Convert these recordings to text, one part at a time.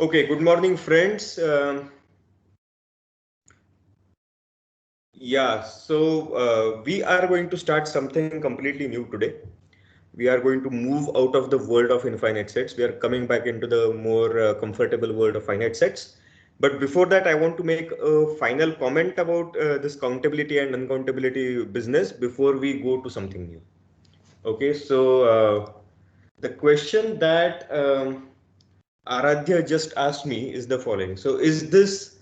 Okay, good morning, friends. We are going to start something completely new today. We are going to move out of the world of infinite sets. We are coming back into the more comfortable world of finite sets. But before that, I want to make a final comment about this countability and uncountability business before we go to something new. Okay, the question that Aradhya just asked me is the following. It's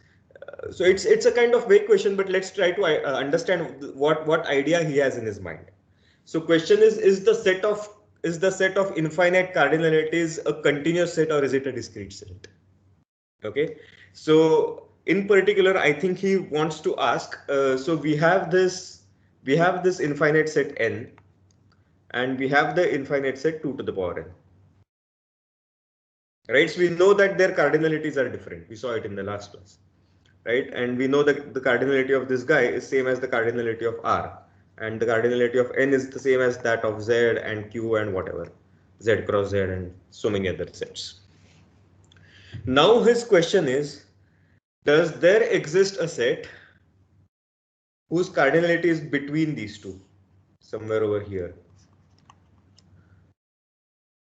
a kind of vague question, but let's try to understand what idea he has in his mind. So question is the set of infinite cardinalities a continuous set or is it a discrete set? Okay. So in particular, I think he wants to ask. So we have this infinite set n, and we have the infinite set 2 to the power n. Right. So we know that their cardinalities are different. We saw it in the last class. Right? And we know that the cardinality of this guy is same as the cardinality of R, and the cardinality of N is the same as that of Z and Q and whatever, Z cross Z and so many other sets. Now his question is, does there exist a set whose cardinality is between these two, somewhere over here?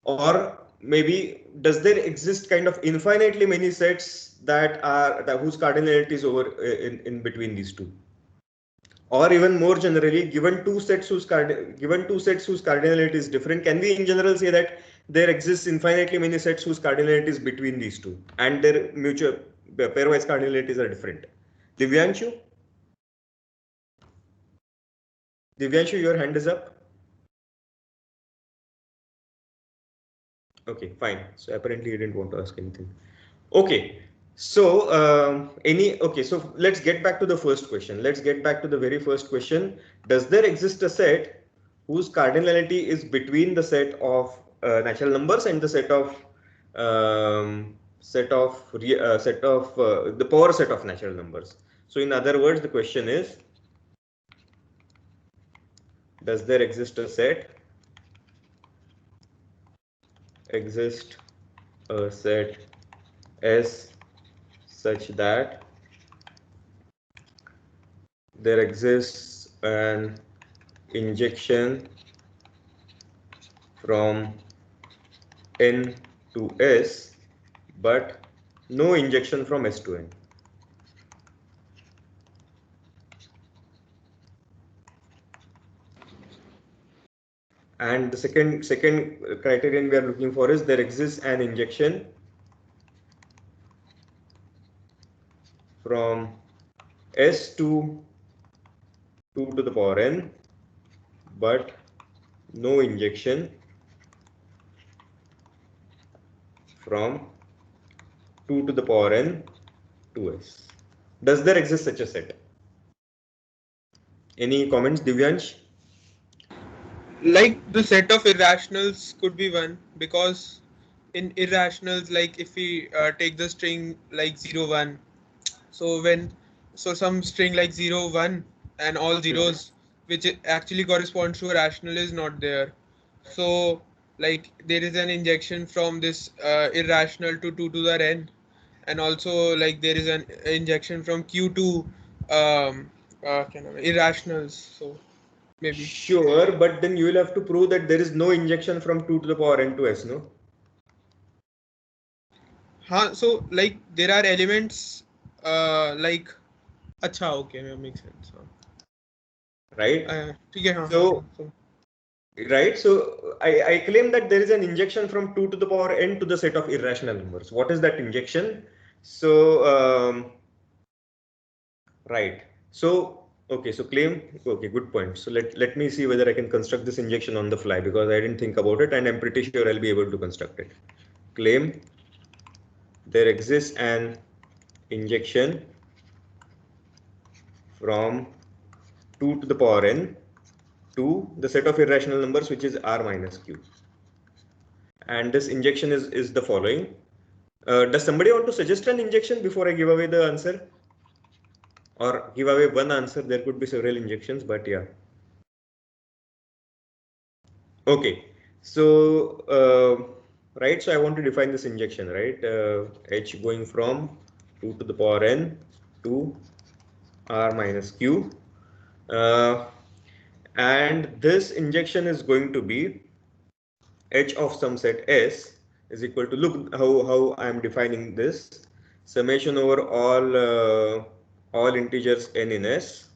Or maybe does there exist kind of infinitely many sets that whose cardinality is over in between these two? Or even more generally, given two sets whose cardinality is different, can we in general say that there exists infinitely many sets whose cardinality is between these two and their mutual pairwise cardinalities are different? Divyanshu? Divyanshu, your hand is up. Okay, fine. So apparently you didn't want to ask anything. Okay. So let's get back to the first question. Let's get back to the very first question. Does there exist a set whose cardinality is between the set of natural numbers and the the power set of natural numbers? So in other words, the question is, does there exist a set S such that there exists an injection from N to S, but no injection from S to N? And the second criterion we are looking for is there exists an injection from S to 2 to the power N, but no injection from 2 to the power N to S. Does there exist such a set? Any comments, Divyansh? Like the set of irrationals could be one, because in irrationals, like if we take the string like 0 1, so when so some string like 0 1 and all zeros which actually corresponds to a rational is not there, so like there is an injection from this irrational to 2 to the n, and also like there is an injection from q to irrationals, so maybe. Sure, but then you will have to prove that there is no injection from 2 to the power N to S, no? So like there are elements like अच्छा okay, makes sense. Right? ठीक है हाँ हाँ So, so right. So I claim that there is an injection from 2 to the power N to the set of irrational numbers. What is that injection? So, right. Okay, good point. So let me see whether I can construct this injection on the fly because I didn't think about it and I'm pretty sure I'll be able to construct it. Claim there exists an injection from 2 to the power N to the set of irrational numbers which is R minus Q. And this injection is the following. Does somebody want to suggest an injection before I give away the answer? Or give away one answer? There could be several injections, but yeah. Okay. So right? So I want to define this injection, right? H going from 2 to the power n to r minus q. And this injection is going to be h of some set s is equal to, look how I am defining this, summation over all integers n in s,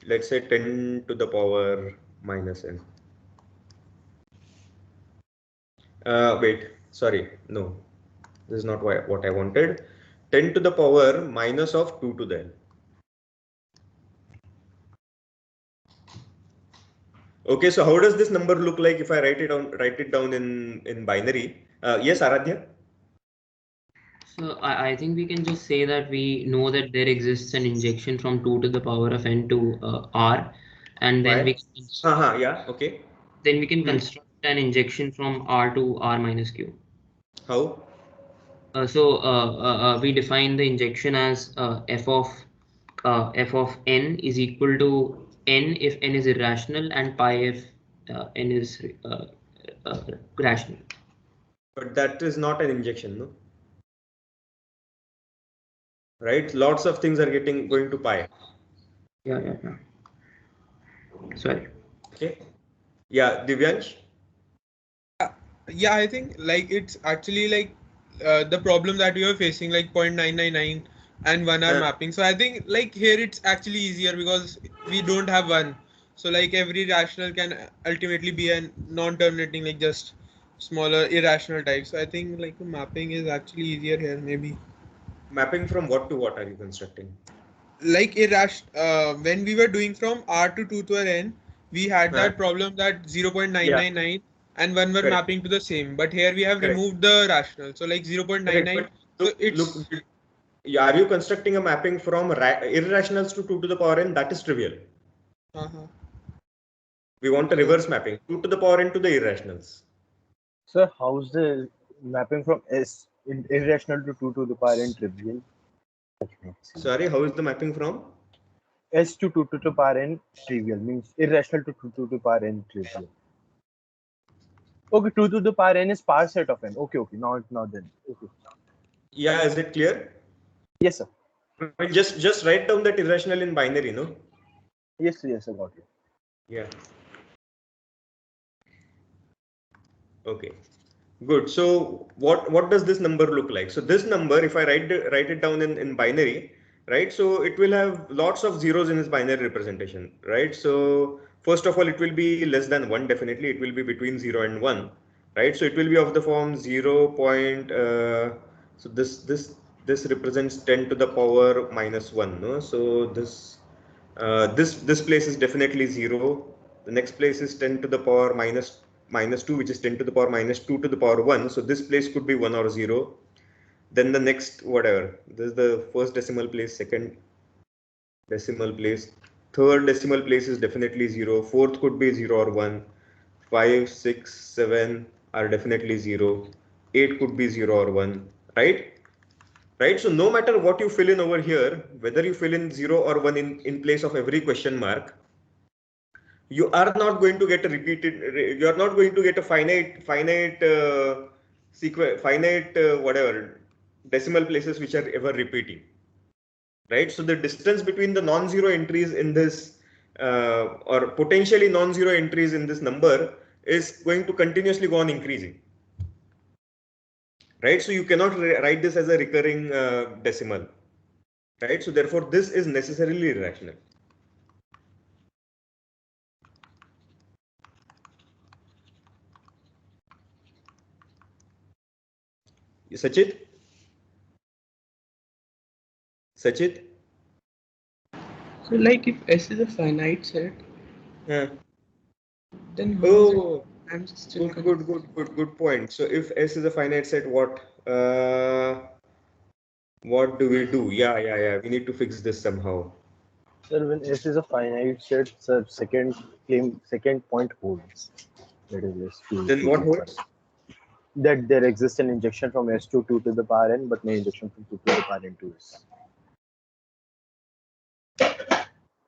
let's say 10 to the power minus n. Wait, sorry, no, this is not what I wanted. 10 to the power minus of 2 to the n. Okay, so how does this number look like if I write it down in binary? Yes, Aradhya? So I think we can just say that we know that there exists an injection from 2 to the power of n to r, and then Why? we can Yeah, okay. Hmm. construct an injection from r to r minus q. How? We define the injection as f of n is equal to n if n is irrational and pi if n is rational. But that is not an injection, no? Right? Lots of things are going to pi. Yeah. Sorry. Okay. Yeah, Divyansh? Yeah, I think like it's actually like the problem that we are facing, like 0.999 and 1 hour Uh, mapping. So I think like here it's actually easier because we don't have one. So like every rational can ultimately be a non-terminating, like just smaller irrational type. So I think like mapping is actually easier here maybe. Mapping from what to what are you constructing? Like when we were doing from r to 2 to n, we had Uh, that problem that yeah, 0.999 and 1 were correct, mapping to the same, but here we have correct, removed the rational, so like correct. 0.99. But So look, it's yeah, are you constructing a mapping from irrationals to 2 to the power n? That is trivial. uh-huh. We want a So reverse mapping, 2 to the power n to the irrationals. Sir, how's the mapping from S irrational to 2 to the power n trivial? Sorry, how is the mapping from? S to 2 to the power n trivial means irrational to 2 to the power n trivial. Okay, 2 to the power n is power set of n. Okay, now then. Okay. Yeah, is it clear? Yes, sir. I mean, just write down that irrational in binary, no? Yes, I got it. Yeah. Okay. Good. So what does this number look like? So this number, if I write it down in binary, right? So it will have lots of zeros in its binary representation, right? So first of all, it will be less than 1, definitely. It will be between 0 and 1, right? So it will be of the form 0. So this represents 10 to the power minus 1, no? So this place is definitely 0. The next place is 10 to the power minus 2, which is 10 to the power minus 2 to the power 1. So this place could be 1 or 0. Then the next, whatever, this is the first decimal place, second decimal place, third decimal place is definitely 0. Fourth could be 0 or 1. 5, 6, 7 are definitely 0. 8 could be 0 or 1, right? Right, so no matter what you fill in over here, whether you fill in 0 or 1 in place of every question mark, you are not going to get a you are not going to get a finite sequence, finite whatever decimal places which are ever repeating, right? So the distance between the non-zero entries in this or potentially non-zero entries in this number is going to continuously go on increasing, right? So you cannot write this as a recurring decimal, right? So therefore this is necessarily irrational. Sachit? Sachit? so like if S is a finite set, Yeah. then how is it? Oh, I'm still confused. good point. So if S is a finite set, what do we do? Yeah. We need to fix this somehow. Sir, when S is a finite set, sir, second point holds. That is S to Then 2 what to the power. holds? That there exists an injection from S to 2 to the power n, but no injection from 2 to the power n to S.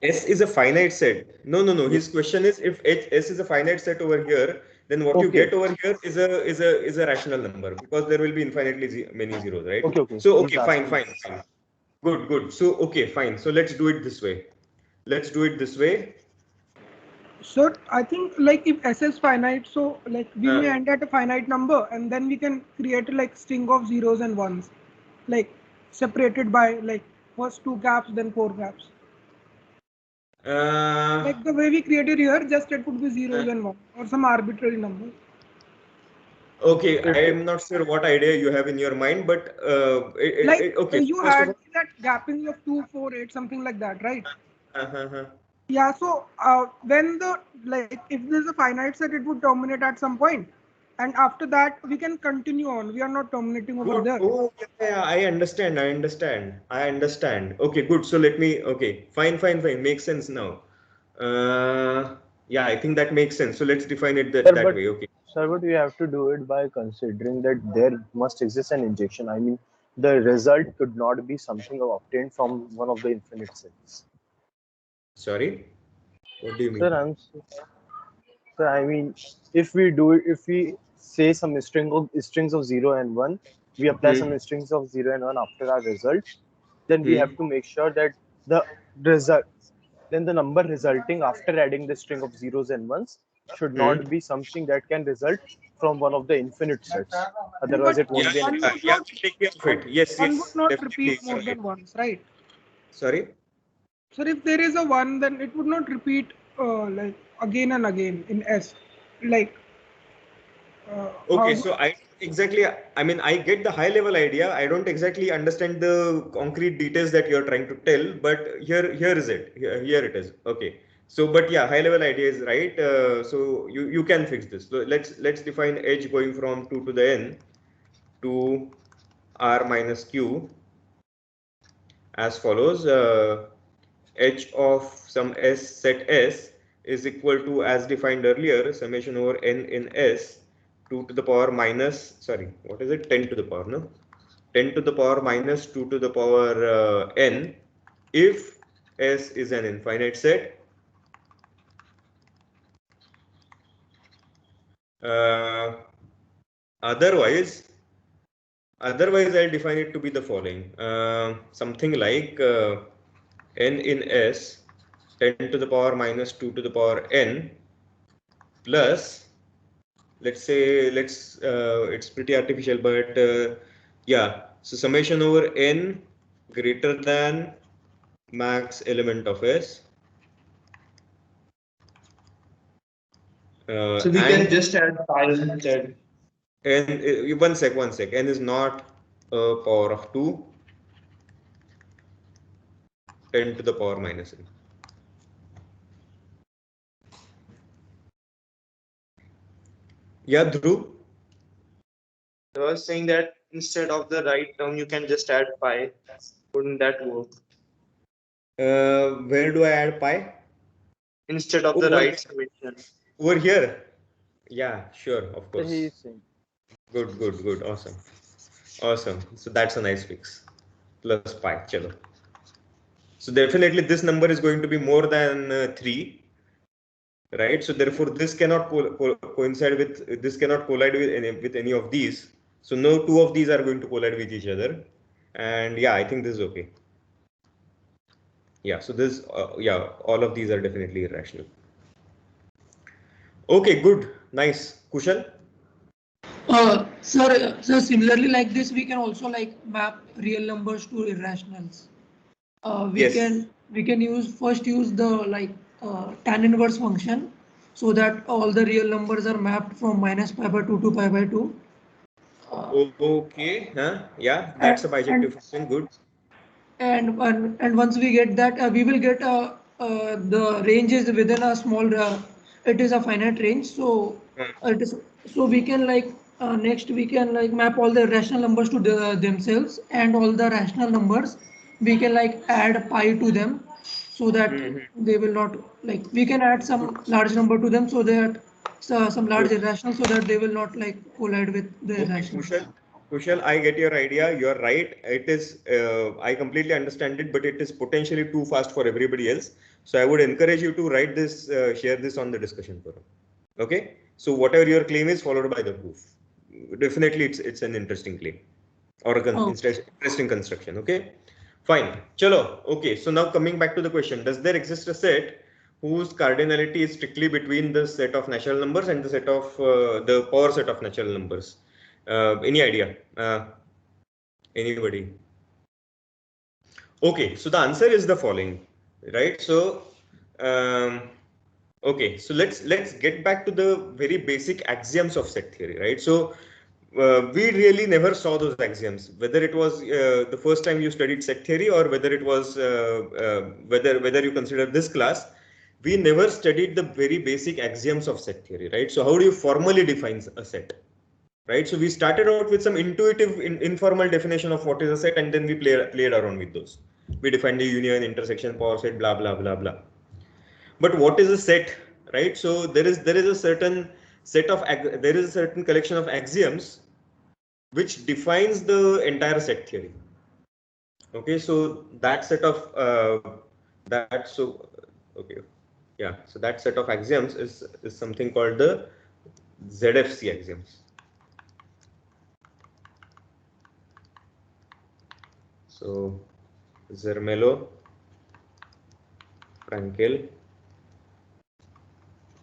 S is a finite set. No. His Yes. question is if S is a finite set over here, then what you Okay. get over here is a rational number, because there will be infinitely many zeros, right? Okay, okay. So He's okay, fine, asking- fine. Good. So okay, fine. So let's do it this way. Let's do it this way. So I think like if S is finite, so like we may end at a finite number and then we can create a like string of zeros and ones, like separated by like first 2 gaps, then 4 gaps. Like the way we created here, just it would be zeros and one or some arbitrary number. Okay, I am not sure what idea you have in your mind, but okay. You First of had all, that gapping of 2, 4, 8, something like that, right? uh-huh. Yeah, so when the like if there's a finite set, it would terminate at some point, and after that we can continue on. We are not terminating over there. Oh, yeah, I understand. Okay, good. So let me. Okay, fine. Makes sense now. Yeah, I think that makes sense. So let's define it Sir, that but way. Okay. sir, but we have to do it by considering that there must exist an injection. I mean, the result could not be something obtained from one of the infinite sets. Sorry, what do you mean? Sir, I mean, if we say some strings of 0 and 1, we apply some strings of 0 and 1 after our result, then we have to make sure that the result, then the number resulting after adding the string of zeros and ones should not be something that can result from one of the infinite sets. Otherwise, it won't be an One would Yeah, not, take care of it. Yes, one would not definitely. repeat more than once, right? Sorry. So if there is a 1, then it would not repeat like again and again in S. Like Okay, so I mean, I get the high level idea. I don't exactly understand the concrete details that you're trying to tell, but here is it. Here it is. Okay. So, but yeah, high level idea is right. So you can fix this. So let's define edge going from 2 to the n to r minus q as follows. H of some s set s is equal to, as defined earlier, summation over n in s 2 to the power minus, sorry, what is it, 10 to the power, no, 10 to the power minus 2 to the power n if s is an infinite set. Otherwise I'll define it to be the following, something like n in s 10 to the power minus 2 to the power n plus, let's say, it's pretty artificial, but yeah, so summation over n greater than max element of s, So we and can just add pi instead. one sec, n is not a power of 2, 10 to the power minus n. Yeah, Dhruv? I was saying that instead of the right term, you can just add pi. Wouldn't that work? Where do I add pi? Instead of the Over right summation. Over here? Yeah, sure, of course. He's saying. Good. Awesome. So that's a nice fix. Plus pi. Chalo. So definitely this number is going to be more than 3, right? So therefore this cannot coincide with, this cannot collide with any of these. So no two of these are going to collide with each other. And yeah, I think this is okay. Yeah, so this, yeah, all of these are definitely irrational. Okay, good, nice. Kushal? Sir, similarly like this, we can also like map real numbers to irrationals. Yes. We can first use the like tan inverse function, so that all the real numbers are mapped from minus pi by 2 to pi by 2. Okay, huh? Yeah, that's a bijective function. Good. And once we get that, we will get the range is within a small. It is a finite range, so it is so we can like next we can like map all the rational numbers to themselves, and all the rational numbers we can like add pi to them, so that they will not like we can add some large number to them, so that some large irrational, so that they will not like collide with the Okay, irrational. Kushal, I get your idea. You're right. It is, I completely understand it, but it is potentially too fast for everybody else. So I would encourage you to write this, share this on the discussion forum. Okay. So whatever your claim is, followed by the proof. Definitely, it's an interesting claim or a interesting construction. Okay, fine. Chalo. Okay. So now coming back to the question: does there exist a set whose cardinality is strictly between the set of natural numbers and the set of the power set of natural numbers? Any idea? Anybody? Okay, so the answer is the following, right? So, okay, so let's get back to the very basic axioms of set theory, right? So, we really never saw those axioms, whether it was the first time you studied set theory or whether it was whether you consider this class. We never studied the very basic axioms of set theory, right? So, how do you formally define a set? Right, so we started out with some intuitive, informal definition of what is a set, and then we played around with those. We defined the union, intersection, power set, blah blah blah blah. But what is a set, right? So there is a certain set of there is a certain collection of axioms which defines the entire set theory. Okay, so that set of so that set of axioms is something called the ZFC axioms. So Zermelo, Frankel,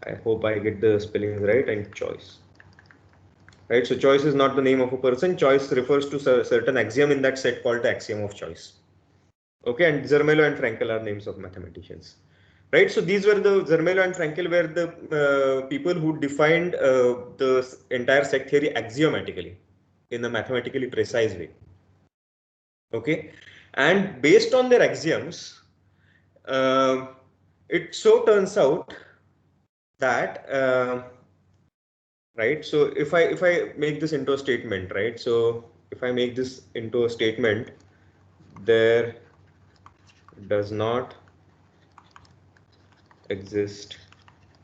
I hope I get the spellings right, and Choice. Right, so choice is not the name of a person. Choice refers to a certain axiom in that set called the axiom of choice. Okay, and Zermelo and Frankel are names of mathematicians. Right, so these were the Zermelo and Frankel were the people who defined the entire set theory axiomatically in a mathematically precise way. Okay, and based on their axioms, it so turns out that right, so if I make this into a statement, right, so if I make this into a statement, there does not exist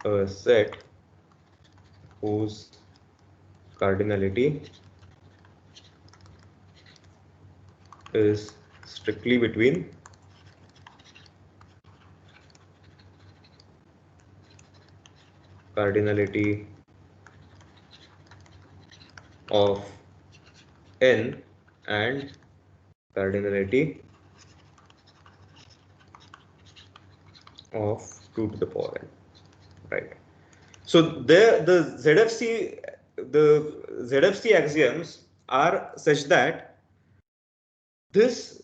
a set whose cardinality is strictly between cardinality of n and cardinality of 2 to the power n, right? So the ZFC axioms are such that this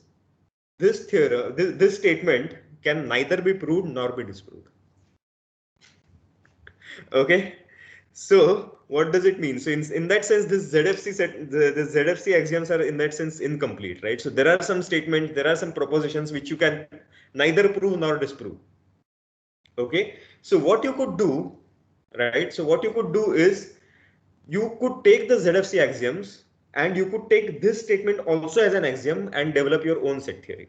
theorem, this statement can neither be proved nor be disproved. Okay, so what does it mean? So in that sense, this ZFC set, the ZFC axioms are in that sense incomplete, right? So there are some statements, there are some propositions which you can neither prove nor disprove. Okay, so what you could do, right? So what you could do is you could take the ZFC axioms and you could take this statement also as an axiom and develop your own set theory.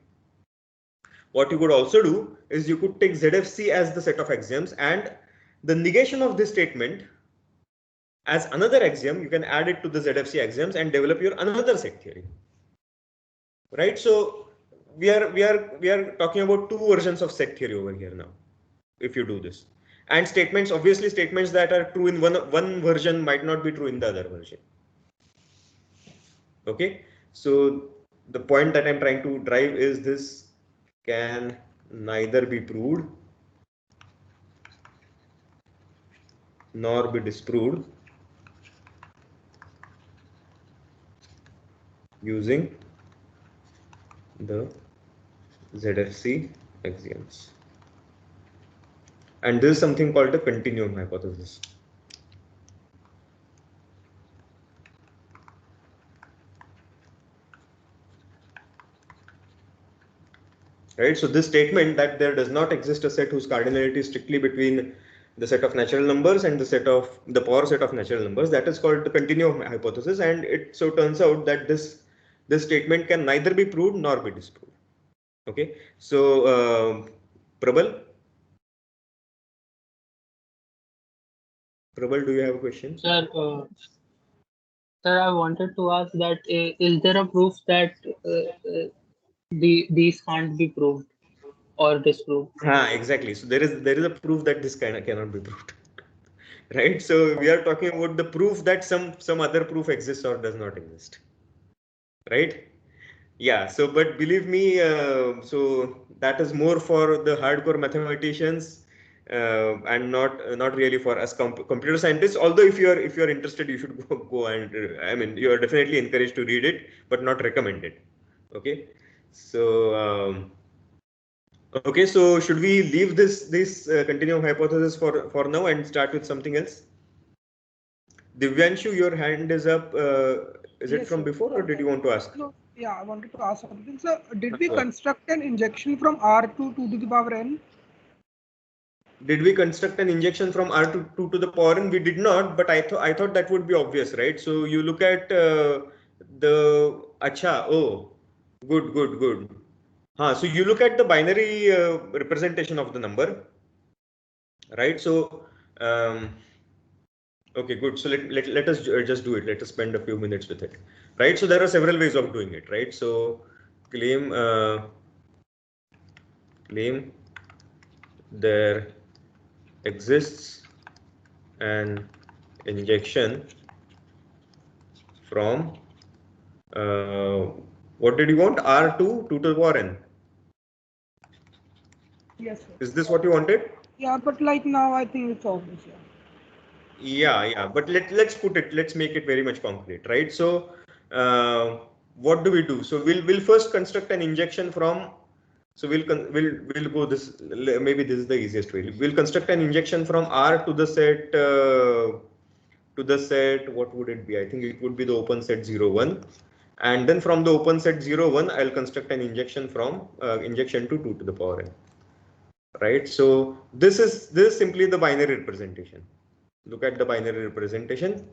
What you could also do is you could take ZFC as the set of axioms and the negation of this statement as another axiom. You can add it to the ZFC axioms and develop your another set theory. Right? So we are talking about two versions of set theory over here now, if you do this. And statements, obviously statements that are true in one version might not be true in the other version. Okay, so the point that I'm trying to drive is this can neither be proved nor be disproved using the ZFC axioms. And this is something called the continuum hypothesis. Right, so this statement that there does not exist a set whose cardinality is strictly between the set of natural numbers and the set of the power set of natural numbers, that is called the continuum hypothesis, and it so turns out that this statement can neither be proved nor be disproved. Okay, so Prabal, do you have a question? Sir, I wanted to ask that is there a proof that these can't be proved or disproved? Exactly. So there is a proof that this cannot be proved. right? So we are talking about the proof that some other proof exists or does not exist, right? Yeah. So, but believe me, so that is more for the hardcore mathematicians and not really for us computer scientists. Although if you're interested, you should go and I mean you are definitely encouraged to read it, but not recommended. Okay. So. Okay, so should we leave this continuum hypothesis for now and start with something else? Divyanshu, your hand is up. Is it Yes, from sir. before, or did you want to ask? No, yeah, I wanted to ask something. So, did we Go on. construct an injection from R to 2 to the power n? Did we construct an injection from R to 2 to the power n? We did not, but I thought that would be obvious, right? So you look at the acha. Oh, good. So you look at the binary representation of the number, right? So okay, good. So let us just do it. Let us spend a few minutes with it, right? So there are several ways of doing it, right? So claim there exists an injection from what did you want? R to 2 to the power n. Yes, sir. Is this what you wanted? Yeah, but like now I think it's obvious. Yeah. But let's make it very much concrete, right? So what do we do? So we'll first construct an injection from. So we'll go this. Maybe this is the easiest way. We'll construct an injection from R to the set. What would it be? I think it would be the open set 0, 1. And then from the open set 0, 1, I'll construct an injection from injection to 2 to the power n. Right. So this is simply the binary representation. Look at the binary representation.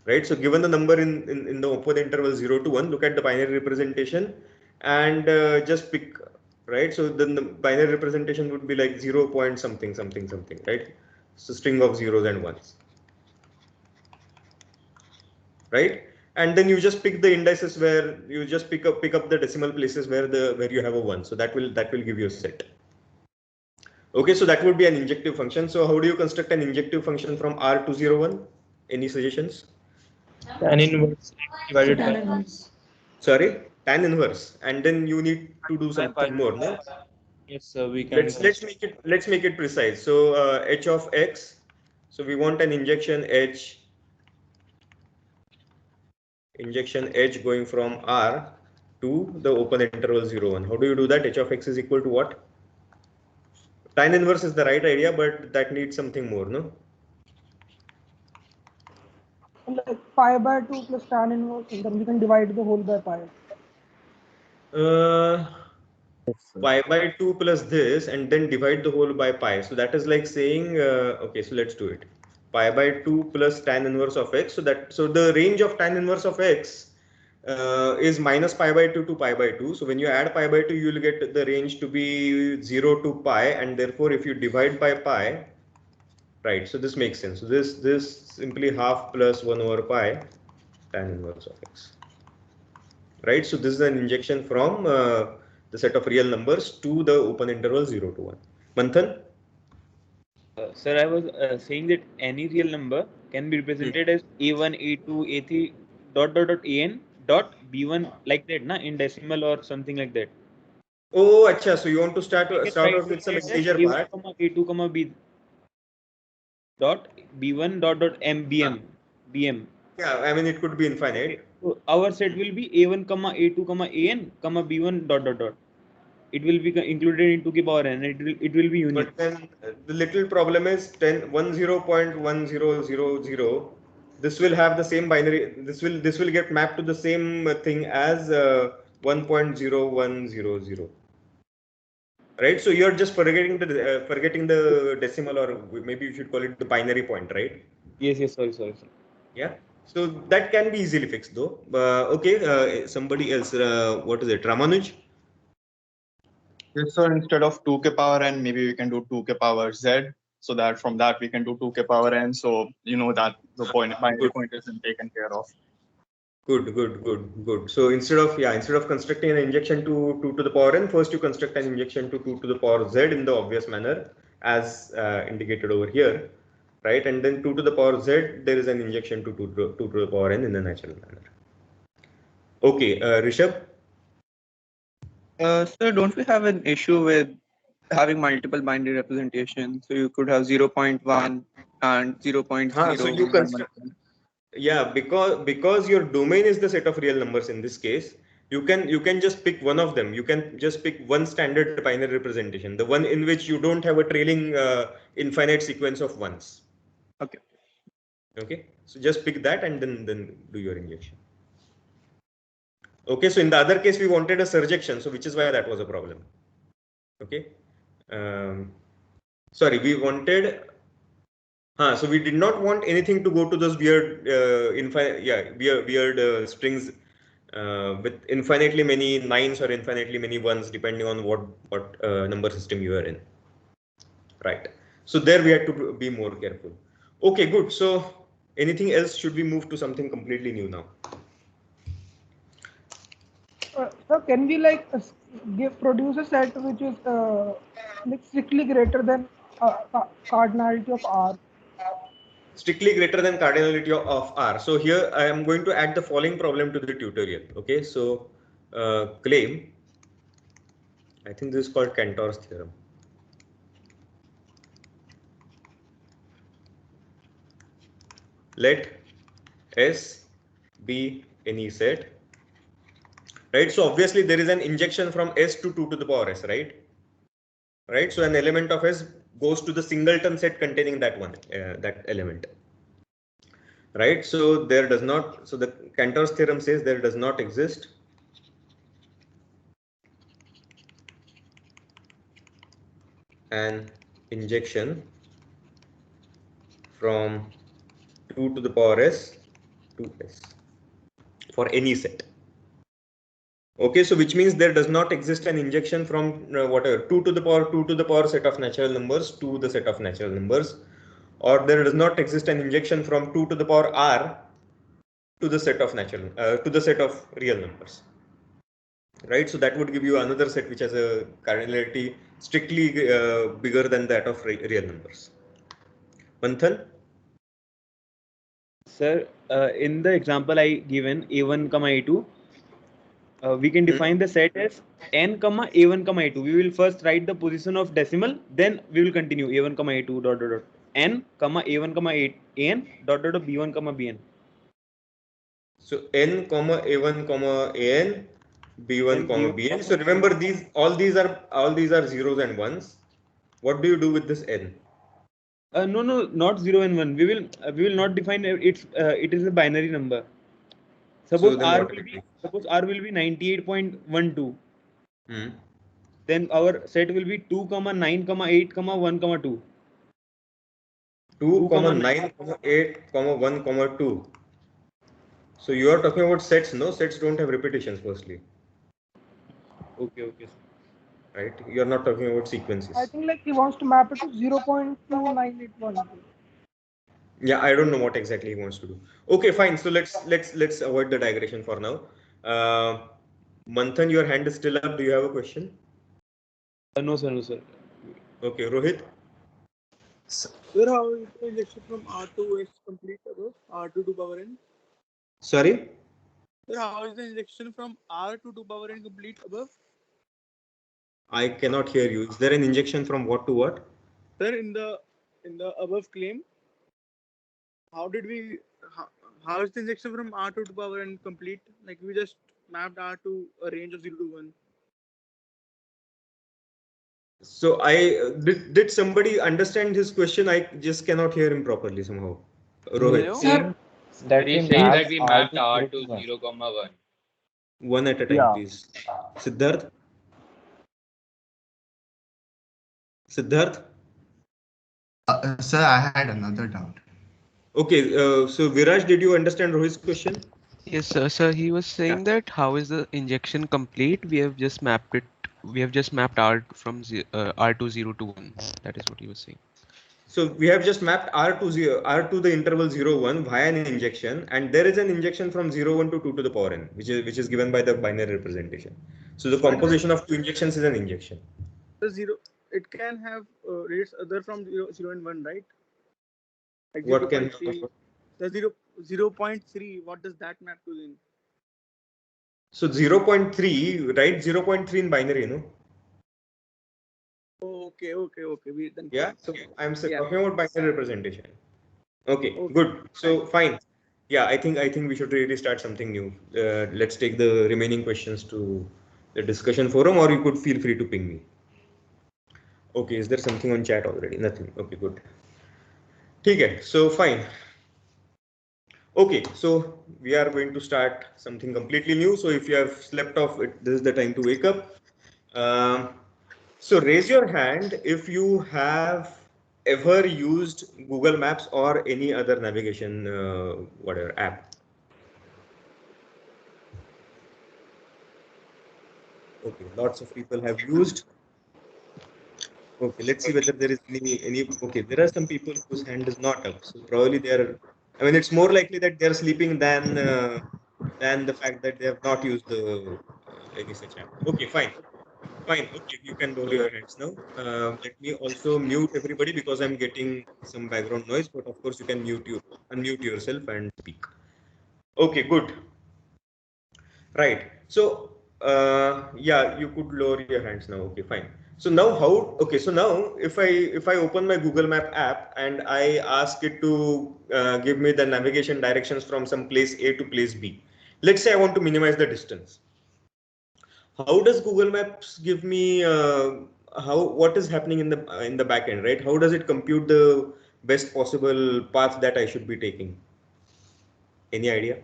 Right. So given the number in the open interval 0 to 1, look at the binary representation and just pick. Right. So then the binary representation would be like 0 point something, right? So string of zeros and ones. Right. And then you just pick the indices where you just pick up the decimal places where you have a 1. So that will give you a set. Okay, so that would be an injective function. So how do you construct an injective function from R to 0, 1? Any suggestions? Tan inverse divided Tan by inverse. Sorry, tan inverse, and then you need to do something more, no? yes, sir. We can Let's make it precise. So h of x. So we want an injection h going from R to the open interval 0, 1. How do you do that? H of x is equal to what? Tan inverse is the right idea, but that needs something more, no? Like pi by 2 plus tan inverse, and then we can divide the whole by pi. Pi by 2 plus this and then divide the whole by pi. So that is like saying, okay, so let's do it. Pi by 2 plus tan inverse of x. So the range of tan inverse of x is minus pi by 2 to pi by 2. So when you add pi by 2, you will get the range to be 0 to pi, and therefore if you divide by pi, right, so this makes sense. So this simply half plus 1 over pi tan inverse of x. Right, so this is an injection from the set of real numbers to the open interval 0 to 1. Manthan? Sir, I was saying that any real number can be represented as a1, a2, a3, an dot b1 like that, na, in decimal or something like that. Oh, acha, so you want to start Right, out with some integer a1, part. a2, comma b dot b1 dot m bm. Yeah, I mean it could be infinite. Okay. So our set will be a1, comma a2, comma an, comma b1 dot. It will be included into the power n. It will be unique. But then the little problem is 10.10.1000. This will have the same binary. This will get mapped to the same thing as 1.0100. Right, so you're just forgetting the decimal, or maybe you should call it the binary point, right? Yes. Sorry. Yeah, so that can be easily fixed though. Okay, somebody else. What is it, Ramanuj? Yes, so instead of 2k power n, maybe we can do 2k power z, so that from that we can do 2k power n. So you know that the binary point isn't taken care of. Good. So instead of constructing an injection to 2 to the power n, first you construct an injection to 2 to the power z in the obvious manner as indicated over here, right? And then 2 to the power z, there is an injection to 2 to the power n in a natural manner. Okay, Rishabh? Sir, don't we have an issue with having multiple binary representations? So you could have 0.1 and 0.0. So you construct, yeah, because your domain is the set of real numbers in this case, you can just pick one of them. You can just pick one standard binary representation, the one in which you don't have a trailing infinite sequence of ones. Okay, so just pick that and then do your injection. Okay, so in the other case we wanted a surjection, so which is why that was a problem. Okay, sorry, we wanted. So we did not want anything to go to those weird weird strings with infinitely many nines or infinitely many ones depending on what number system you are in, right? So there we had to be more careful. Okay, good. So anything else? Should we move to something completely new now? So can we like produce a set which is like strictly greater than cardinality of R? Strictly greater than cardinality of R. So here I am going to add the following problem to the tutorial. Okay, so claim, I think this is called Cantor's theorem. Let S be any set, right? So obviously there is an injection from S to 2 to the power S, right? Right. So an element of S goes to the singleton set containing that one, that element. Right. So there does not. So the Cantor's theorem says there does not exist an injection from 2 to the power S to S for any set. Okay, so which means there does not exist an injection from whatever 2 to the power set of natural numbers to the set of natural numbers, or there does not exist an injection from 2 to the power R to the set of natural to the set of real numbers. Right, so that would give you another set which has a cardinality strictly bigger than that of real numbers. Manthan? Sir, in the example I given A1, A2, we can define the set as n, A1, A2. We will first write the position of decimal, then we will continue A1, A2 dot dot dot n, A1, an dot dot dot B1, Bn. So n, A1, an, B1, Bn. So remember all these are zeros and ones. What do you do with this n? No, not 0 and 1. We will not define it. It is a binary number. Suppose R will be 98.12. Then our set will be 2, 9, 8, 1, 2. 2, 9, 8, 1, 2. So you are talking about sets, no? Sets don't have repetitions, firstly. Okay. Right? You are not talking about sequences. I think like he wants to map it to 0.2981. Yeah, I don't know what exactly he wants to do. Okay, fine. So let's avoid the digression for now. Manthan, your hand is still up. Do you have a question? No, sir. Okay, Rohit. Sir, how is the injection from R to S complete above R2 to power n? Sorry? Sir, how is the injection from R2 to power n complete above? I cannot hear you. Is there an injection from what to what? Sir, in the above claim, how is the injection from R2 to power n complete? Like we just mapped R to a range of 0 to 1. So did somebody understand his question? I just cannot hear him properly somehow. Rohit. Sir, That we mapped R to 0, 1. One at a time, please. Siddharth? Sir, I had another doubt. Okay, so Viraj, did you understand Rohit's question? Yes, sir. Sir, he was saying that how is the injection complete? We have just mapped it. We have just mapped R from R to 0 to 1. That is what he was saying. So we have just mapped R to the interval 0, 1 via an injection, and there is an injection from 0, 1 to 2 to the power n, which is given by the binary representation. So the composition of two injections is an injection. The zero, it can have rates other from 0 and 1, right? Like What can 0.3, the 0.3, what does that map to then? So 0.3, right? 0.3 in binary, you know. Oh, okay. Then Yeah. So I'm Yeah. talking about binary representation. Okay, good. So fine. Yeah, I think we should really start something new. Let's take the remaining questions to the discussion forum, or you could feel free to ping me. Okay, is there something on chat already? Nothing. Okay, good. Okay, so fine. Okay, so we are going to start something completely new. So if you have slept off, this is the time to wake up. So raise your hand if you have ever used Google Maps or any other navigation whatever app. Okay, lots of people have used. Okay, let's see whether there is any. Okay, there are some people whose hand is not up, so probably they are. I mean, it's more likely that they are sleeping than the fact that they have not used the any such app. Okay, fine. Fine. Okay, you can lower your hands now. Let me also mute everybody because I'm getting some background noise. But of course, you can unmute yourself and speak. Okay, good. Right. So, yeah, you could lower your hands now. Okay, fine. So now how? Okay, so now if I open my Google Map app and I ask it to give me the navigation directions from some place A to place B. Let's say I want to minimize the distance. How does Google Maps give me what is happening in the back end, right? How does it compute the best possible path that I should be taking? Any idea?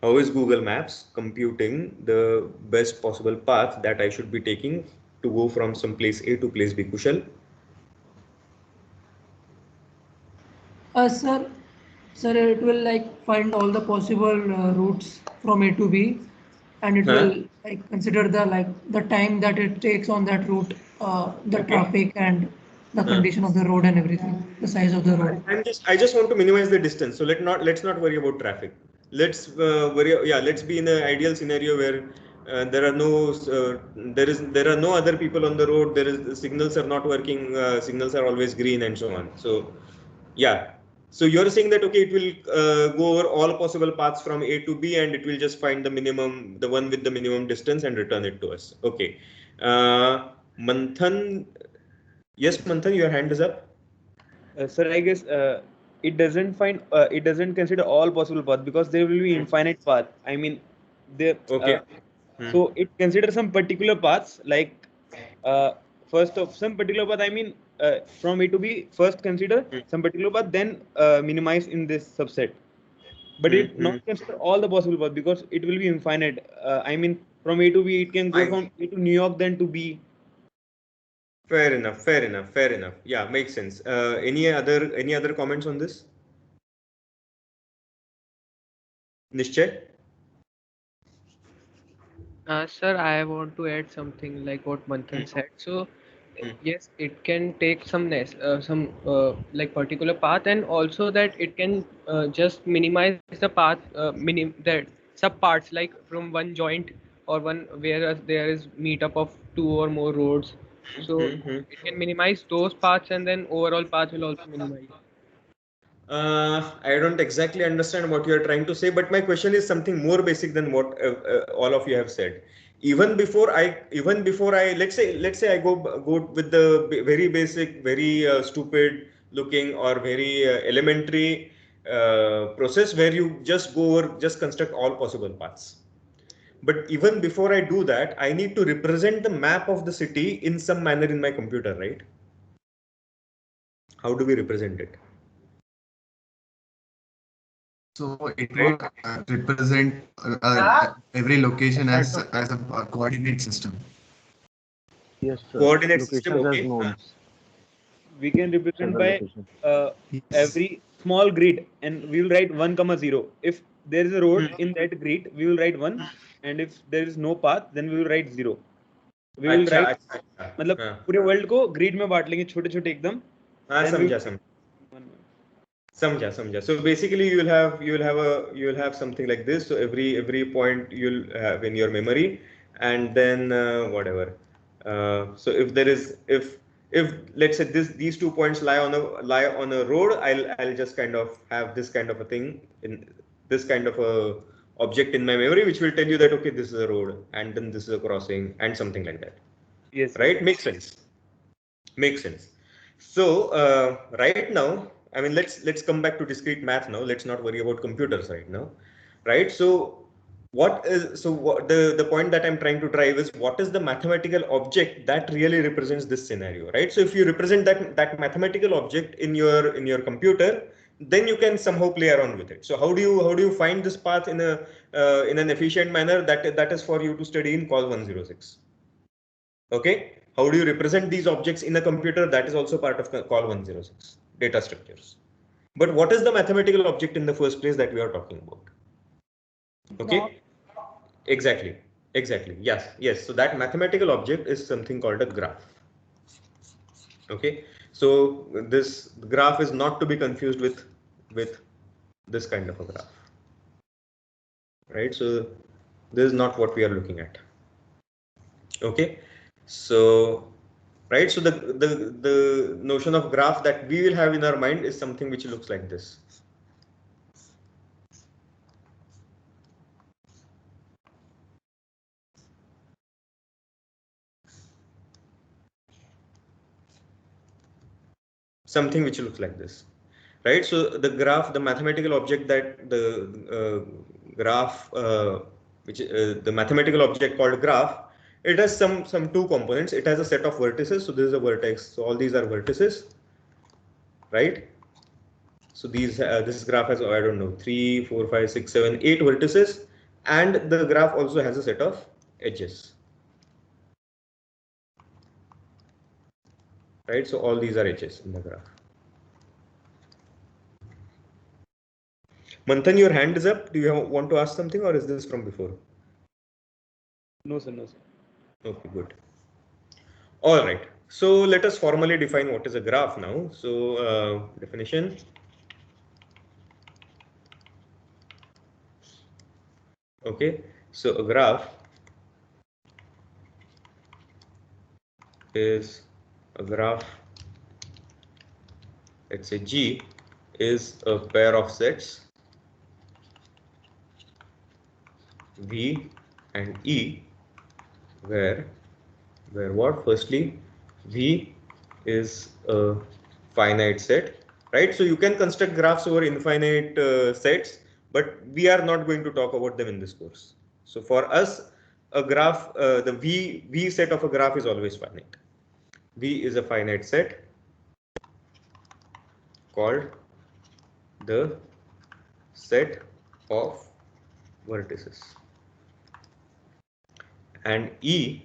How is Google Maps computing the best possible path that I should be taking to go from some place A to place B? Kushal? Sir, it will like find all the possible routes from A to B, and it will like consider the time that it takes on that route, the traffic and the condition of the road and everything, the size of the road. I just want to minimize the distance. So let's not worry about traffic. Let's let's be in an ideal scenario where there are no other people on the road. The signals are not working. Signals are always green and so on. So yeah. So you're saying that okay, it will go over all possible paths from A to B, and it will just find the one with the minimum distance, and return it to us. Okay. Manthan, yes, Manthan, your hand is up. Sir, I guess it doesn't consider all possible paths because there will be infinite path. I mean, there. Okay. So it considers some particular paths like first of some particular path. I mean, from A to B, first consider some particular path, then minimize in this subset. But it not consider all the possible paths because it will be infinite. I mean, from A to B, it can go from A to New York, then to B. Fair enough. Yeah, makes sense. Any other comments on this? Nishchay? Sir, I want to add something like what Manthan said. So, yes, it can take some like particular path, and also that it can just minimize the path, that sub parts like from one joint or one where there is meetup of two or more roads. So it can minimize those paths, and then overall path will also minimize. I don't exactly understand what you are trying to say, but my question is something more basic than what all of you have said. Even before I, let's say I go with the very basic, very stupid looking or very elementary process where you just construct all possible paths. But even before I do that, I need to represent the map of the city in some manner in my computer, right? How do we represent it? So it would represent every location as a coordinate system. Yes, sir. Coordinate Locations system, okay. as nodes. We can represent Several by locations. every small grid, and we will write 1, 0. If there is a road in that grid, we will write 1, and if there is no path, then we will write 0. we will अच्छा, write अच्छा, अच्छा, मतलब हाँ, पूरे world को grid में बांट लेंगे छोटे छोटे एकदम. हाँ, Then we समझा समझा समझा. So basically you will have something like this. So every point you'll have in your memory, and then whatever. So if there is if let's say these 2 points lie on a road, I'll just kind of have this kind of a thing in this kind of a object in my memory, which will tell you that okay, this is a road, and then this is a crossing, and something like that. yes, Right? Makes sense. Makes sense. So right now, I mean, let's come back to discrete math now. Let's not worry about computers right now, right? So what the point that I'm trying to drive is what is the mathematical object that really represents this scenario, right? So if you represent that mathematical object in your computer, then you can somehow play around with it. So how do you find this path in an efficient manner? That is for you to study in Col 106. Okay, how do you represent these objects in a computer? That is also part of Col 106, data structures. But what is the mathematical object in the first place that we are talking about? Okay, exactly, yes. So that mathematical object is something called a graph. Okay, so this graph is not to be confused with this kind of a graph, right? So this is not what we are looking at. Okay, so right, so the notion of graph that we will have in our mind is something which looks like this. Something which looks like this, right? So the graph, the mathematical object that the graph the mathematical object called graph, it has some 2 components. It has a set of vertices. So this is a vertex, so all these are vertices, right? So these this graph has, I don't know, 3 4 5 6 7 8 vertices, and the graph also has a set of edges, right? So all these are edges in the graph. Manthan, your hand is up. Do you want to ask something, or is this from before? No sir, no sir. Okay, good. All right. So let us formally define what is a graph now. So definition. Okay. So a graph is a graph. Let's say G is a pair of sets V and E, where what? Firstly, V is a finite set, right? So you can construct graphs over infinite sets, but we are not going to talk about them in this course. So for us, a graph, the V set of a graph is always finite. V is a finite set called the set of vertices. And E,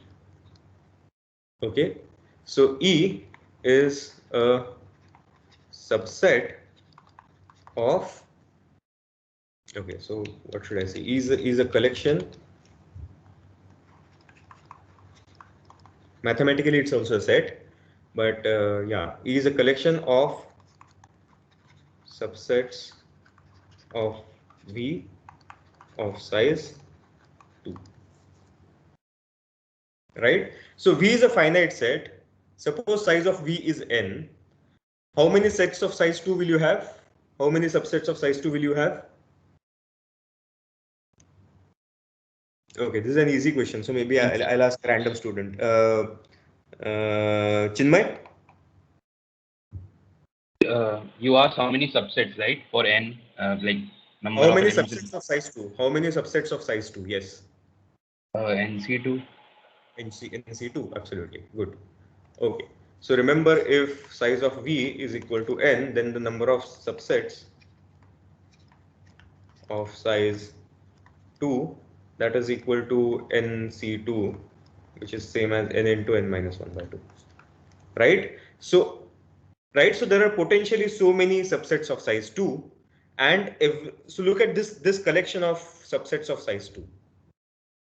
okay, so E is a subset of, okay, so what should I say? E is a collection. Mathematically, it's also a set, but yeah, E is a collection of subsets of V of size 2. Right? So V is a finite set. Suppose size of V is n. How many sets of size 2 will you have? How many subsets of size 2 will you have? Okay, this is an easy question. So maybe I'll ask a random student. Chinmay? You asked how many subsets, right? For n, like number How of many elements. subsets of size 2? How many subsets of size 2? Yes. NC2. NC2, absolutely. Good. Okay. So remember, if size of V is equal to n, then the number of subsets of size 2, that is equal to NC2, which is same as n into n minus 1 by 2. Right? So there are potentially so many subsets of size 2, and so look at this collection of subsets of size 2.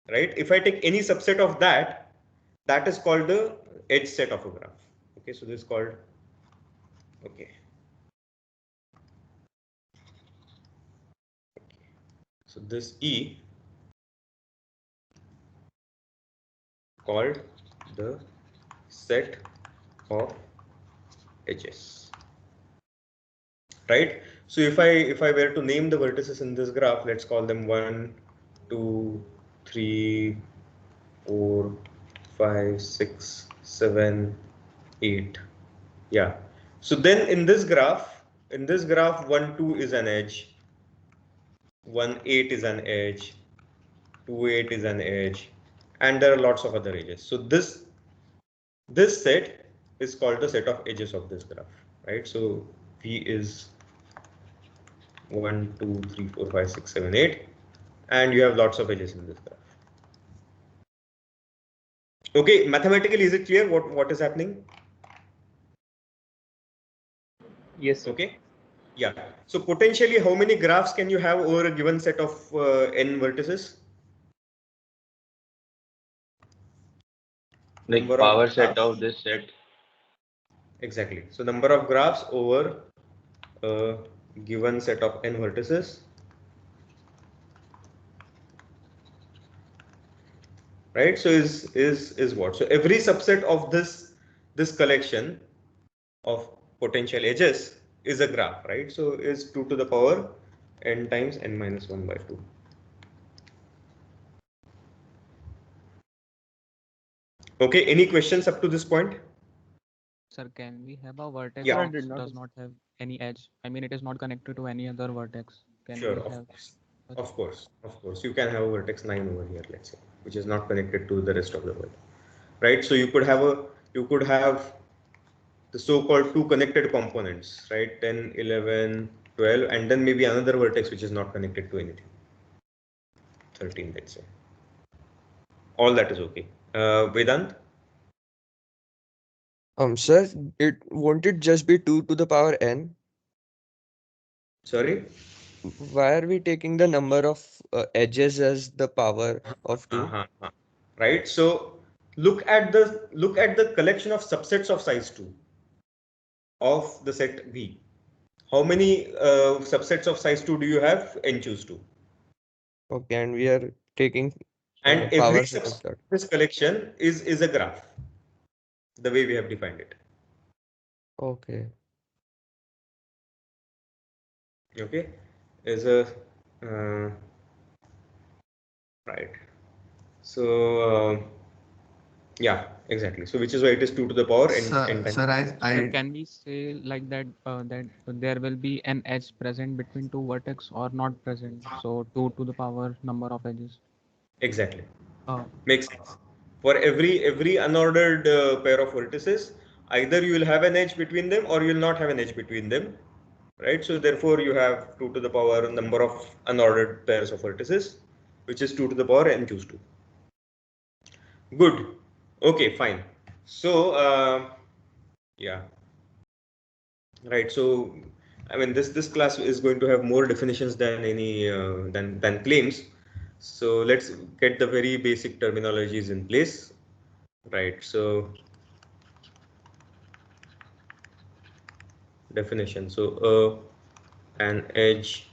Right? If I take any subset of that, that is called the edge set of a graph. Okay, so this is called, okay. So this E called the set of edges, right? So if I were to name the vertices in this graph, let's call them 1, 2, 3, 4, 5, 6, 7, 8. Yeah. So then in this graph, 1, 2 is an edge, 1, 8 is an edge, 2, 8 is an edge, and there are lots of other edges. So this set is called the set of edges of this graph, right? So V is 1, 2, 3, 4, 5, 6, 7, 8, and you have lots of edges in this graph. Okay, mathematically, is it clear what is happening? Yes. Okay. Yeah. So potentially, how many graphs can you have over a given set of n vertices? Like Number power of set graphs. of this set. Exactly. So number of graphs over a given set of n vertices. Right. So is what? So every subset of this collection of potential edges is a graph, right? So is 2 to the power n times n minus 1 by 2. Okay, any questions up to this point? Sir, can we have a vertex Yeah. that does not have any edge? I mean, it is not connected to any other vertex. Can Sure, we of have course. Of course. You can have a vertex 9 over here, let's say, which is not connected to the rest of the world. Right? So you could have the so-called two connected components, right? 10, 11, 12, and then maybe another vertex which is not connected to anything. 13, let's say. All that is okay. Vedant? Sir, won't it just be 2 to the power n? Sorry? Why are we taking the number of edges as the power of 2? Right. So look at the collection of subsets of size 2 of the set V. How many subsets of size 2 do you have? N choose 2. Okay, and we are taking And every power set of subset that. of this collection is a graph, the way we have defined it. Okay. Okay, is a right. So yeah, exactly. So which is why it is 2 to the power n times. Sir, can we say like that that there will be an edge present between two vertex or not present? So 2 to the power number of edges. Exactly. Oh. Makes sense. For every unordered pair of vertices, either you will have an edge between them or you will not have an edge between them, right? So therefore you have 2 to the power number of unordered pairs of vertices, which is 2 to the power n choose 2. Good. Okay, fine. So yeah, right. So I mean this class is going to have more definitions than any than claims. So let's get the very basic terminologies in place. Right. So definition. So an edge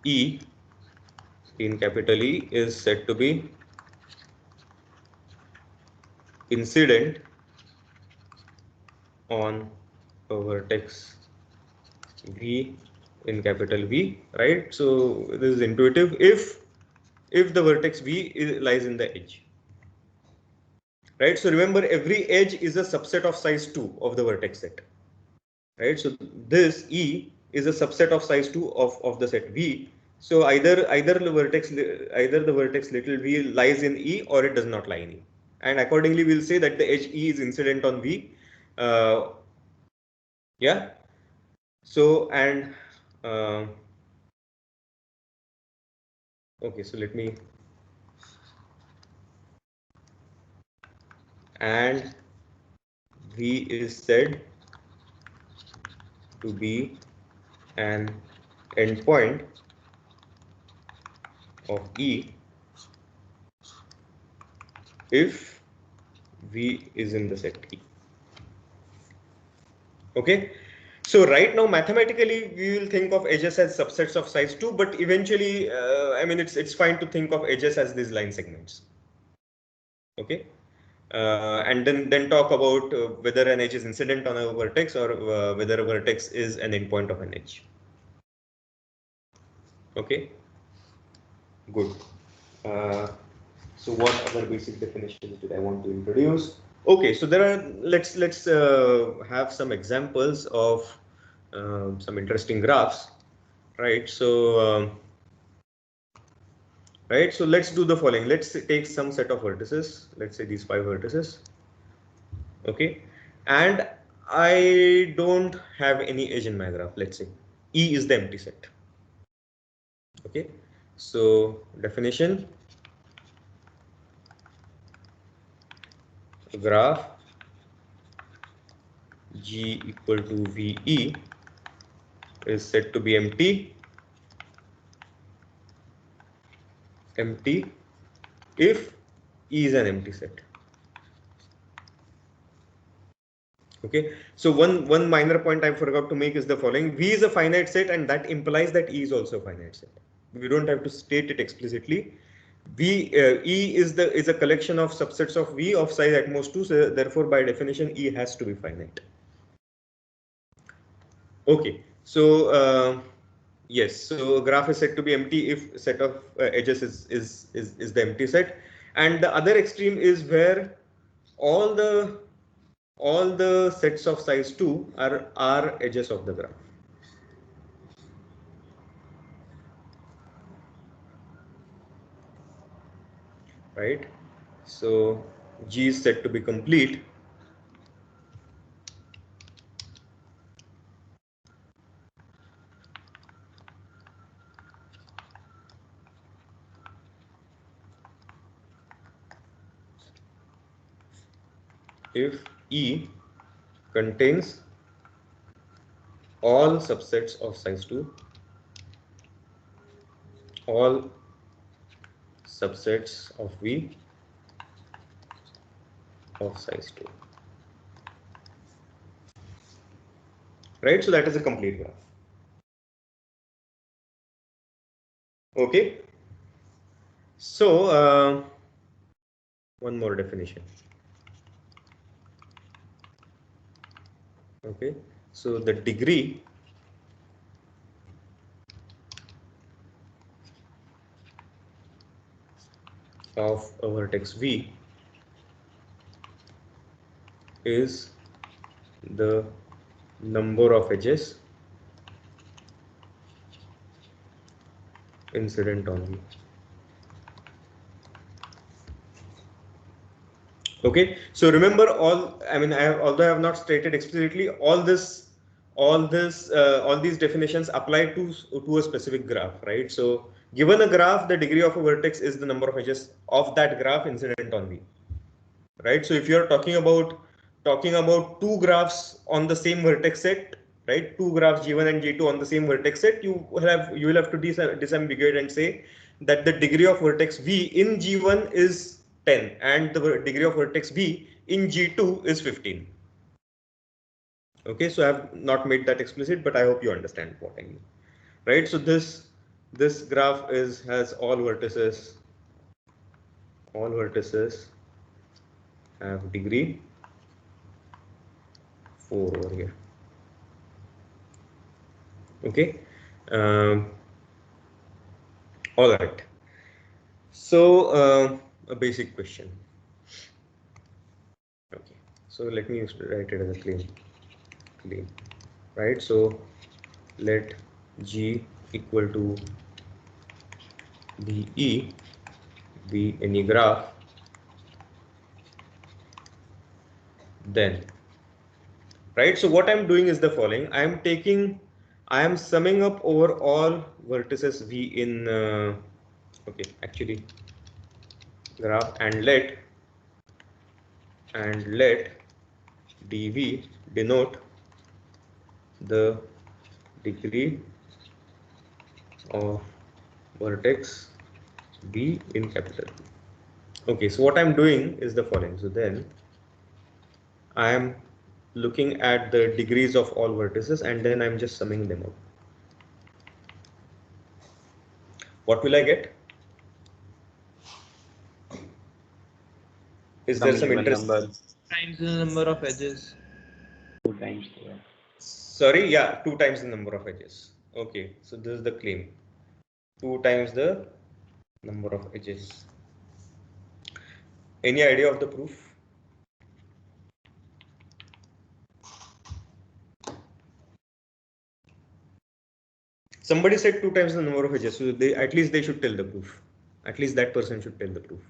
E in capital E is said to be incident on a vertex V in capital V, right? So this is intuitive if the vertex V lies in the edge, right? So remember, every edge is a subset of size 2 of the vertex set, right? So this E is a subset of size 2 of the set V. So either the vertex little v lies in E or it does not lie in E, and accordingly we'll say that the edge E is incident on V. Yeah. So and okay, so let me and V is said to be an endpoint of E if V is in the set E. Okay. So right now, mathematically, we will think of edges as subsets of size 2, but eventually, I mean, it's fine to think of edges as these line segments. Okay. And then talk about whether an edge is incident on a vertex or whether a vertex is an endpoint of an edge. Okay. Good. So what other basic definitions did I want to introduce? Okay, so there are let's have some examples of some interesting graphs, right? So so let's do the following. Let's take some set of vertices. Let's say these 5 vertices. Okay, and I don't have any edge in my graph. Let's say E is the empty set. Okay, so definition: graph G equal to VE is said to be empty if E is an empty set. Okay, so one minor point I forgot to make is the following: V is a finite set, and that implies that E is also a finite set. We don't have to state it explicitly. E is a collection of subsets of V of size at most 2, so therefore by definition E has to be finite. Okay, so yes, so a graph is said to be empty if set of edges is the empty set, and the other extreme is where all the sets of size 2 are edges of the graph. Right, so G is said to be complete if E contains all subsets of size 2, all subsets of V of size 2. Right, so that is a complete graph. Okay, so one more definition. Okay, so the degree of a vertex V is the number of edges incident on V. Okay, so remember although I have not stated explicitly, all these definitions apply to a specific graph, right? So given a graph, the degree of a vertex is the number of edges of that graph incident on V, right? So if you're talking about 2 graphs on the same vertex set, right? 2 graphs G1 and G2 on the same vertex set, you will have to disambiguate and say that the degree of vertex V in G1 is 10 and the degree of vertex V in G2 is 15. Okay, so I have not made that explicit, but I hope you understand what I mean, right? So this graph has all vertices have degree 4 over here. Okay, all right. So a basic question. Okay, so let me write it as a claim, right? So let G equal to VE be any graph, then, right? So what I'm doing is the following: I am summing up over all vertices V in okay, actually graph, and let dV denote the degree of vertex B in capital. Okay, so what I'm doing is the following. So then I am looking at the degrees of all vertices and then I'm just summing them up. What will I get? Is there some interest? Times the number of edges. 2 times. Sorry, yeah, 2 times the number of edges. Okay, so this is the claim. 2 times the number of edges. Any idea of the proof? Somebody said 2 times the number of edges, so at least they should tell the proof. At least that person should tell the proof.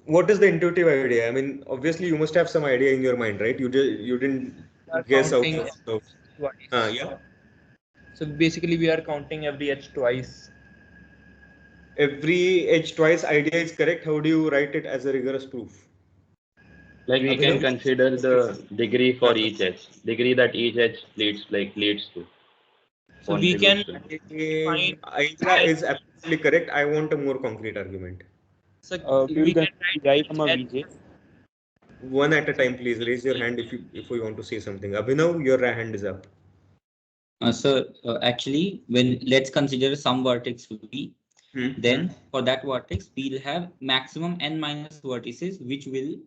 What is the intuitive idea? I mean, obviously you must have some idea in your mind, right? You didn't guess out of yeah. So basically we are counting every edge twice. Every edge twice idea is correct. How do you write it as a rigorous proof? Like we can consider the degree for each edge, degree that each edge leads to. So we can find idea is absolutely correct. I want a more concrete argument. So we can write VJ. One at a time, please. Raise your hand if you want to say something. Abhinav, your hand is up. So actually, let's consider some vertex V, then for that vertex we'll have maximum n minus vertices, which those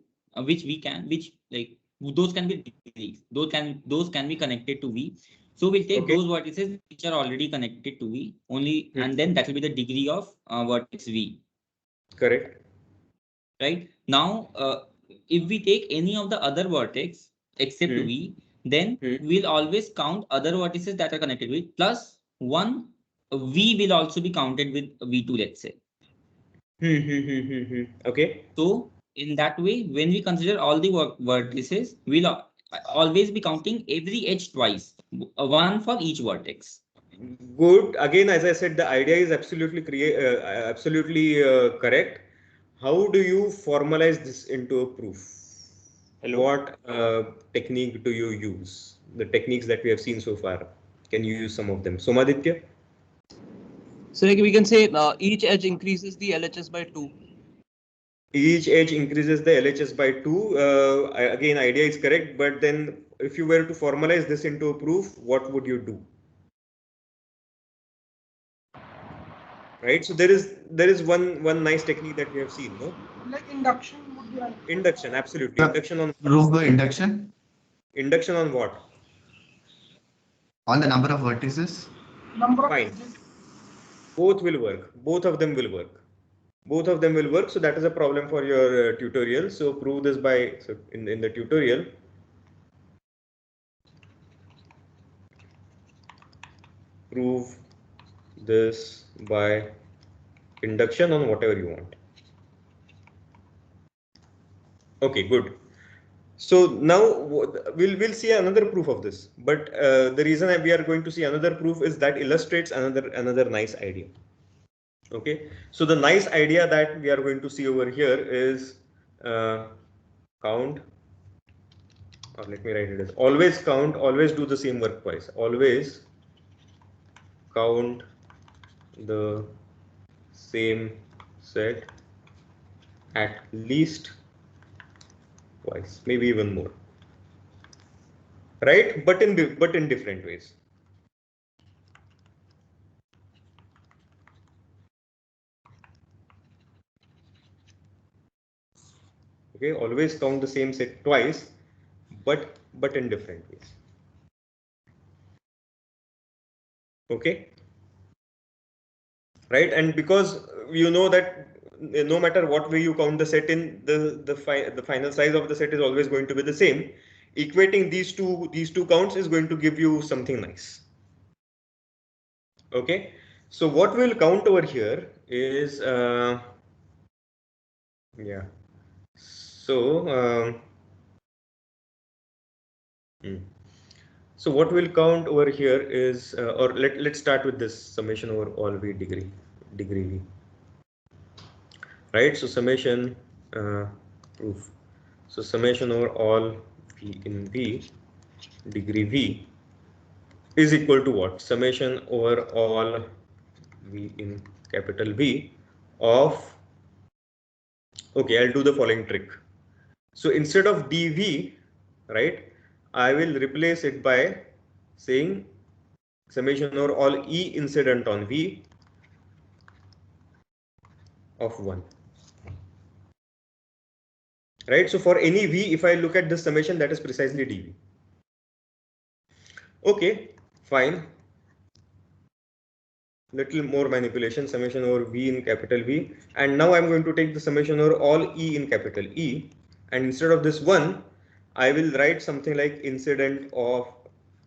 can be degrees. Those can be connected to V. So we'll take those vertices which are already connected to V only, and then that will be the degree of vertex V. Correct. Right now, if we take any of the other vertex except V, then we'll always count other vertices that are connected with plus 1. V will also be counted with V2, let's say. Okay. So in that way, when we consider all the vertices, we'll always be counting every edge twice, 1 for each vertex. Good. Again, as I said, the idea is absolutely correct. How do you formalize this into a proof? What technique do you use? The techniques that we have seen so far. Can you use some of them? Somaditya? So like we can say each edge increases the LHS by 2. Each edge increases the LHS by 2. Again, idea is correct, but then if you were to formalize this into a proof, what would you do? Right. So there is one nice technique that we have seen, no? Like induction would be right. Induction, absolutely. Induction on proof the induction. Induction on what? On the number of vertices. Fine. Both will work. Both of them will work. Both of them will work. So that is a problem for your tutorial. So prove this by in the tutorial. Prove this by induction on whatever you want. Okay, good. So now we'll see another proof of this, but the reason we are going to see another proof is that illustrates another nice idea. Okay, so the nice idea that we are going to see over here is count, or let me write it as always count, always do the same work twice, always count the same set at least twice, maybe even more, right? But in different ways. Okay, always count the same set twice, but in different ways. Okay, right? And because you know that no matter what way you count the set in, the final size of the set is always going to be the same. Equating these two counts is going to give you something nice. Okay, so what we'll count over here is yeah. So so what we'll count over here is, or let's start with this summation over all V degree V. Right, so summation proof. So summation over all V in V degree V is equal to what? Summation over all V in capital V of, okay, I'll do the following trick. So instead of dv, right, I will replace it by saying summation over all E incident on V of 1. Right, so for any V, if I look at this summation, that is precisely dV. Okay, fine. Little more manipulation, summation over V in capital V, and now I'm going to take the summation over all E in capital E, and instead of this 1, I will write something like incident of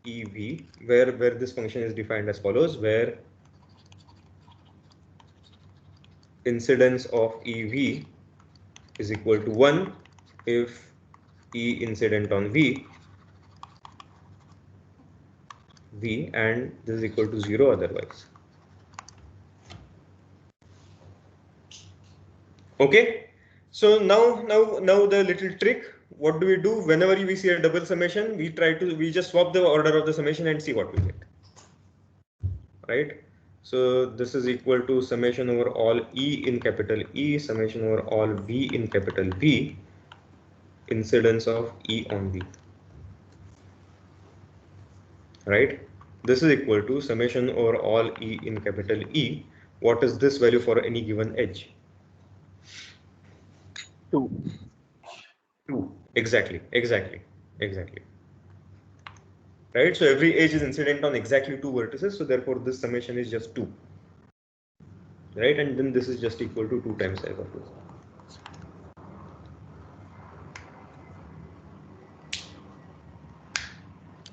EV, where this function is defined as follows, where incidence of EV is equal to 1 if E incident on V and this is equal to 0 otherwise. Okay, so now the little trick, what do we do whenever we see a double summation? We just swap the order of the summation and see what we get, right? So this is equal to summation over all E in capital E, summation over all V in capital V, incidence of E on V, right? This is equal to summation over all E in capital E. What is this value for any given edge? 2. Exactly. Right, so every edge is incident on exactly 2 vertices, so therefore this summation is just 2. Right, and then this is just equal to 2 times f of this.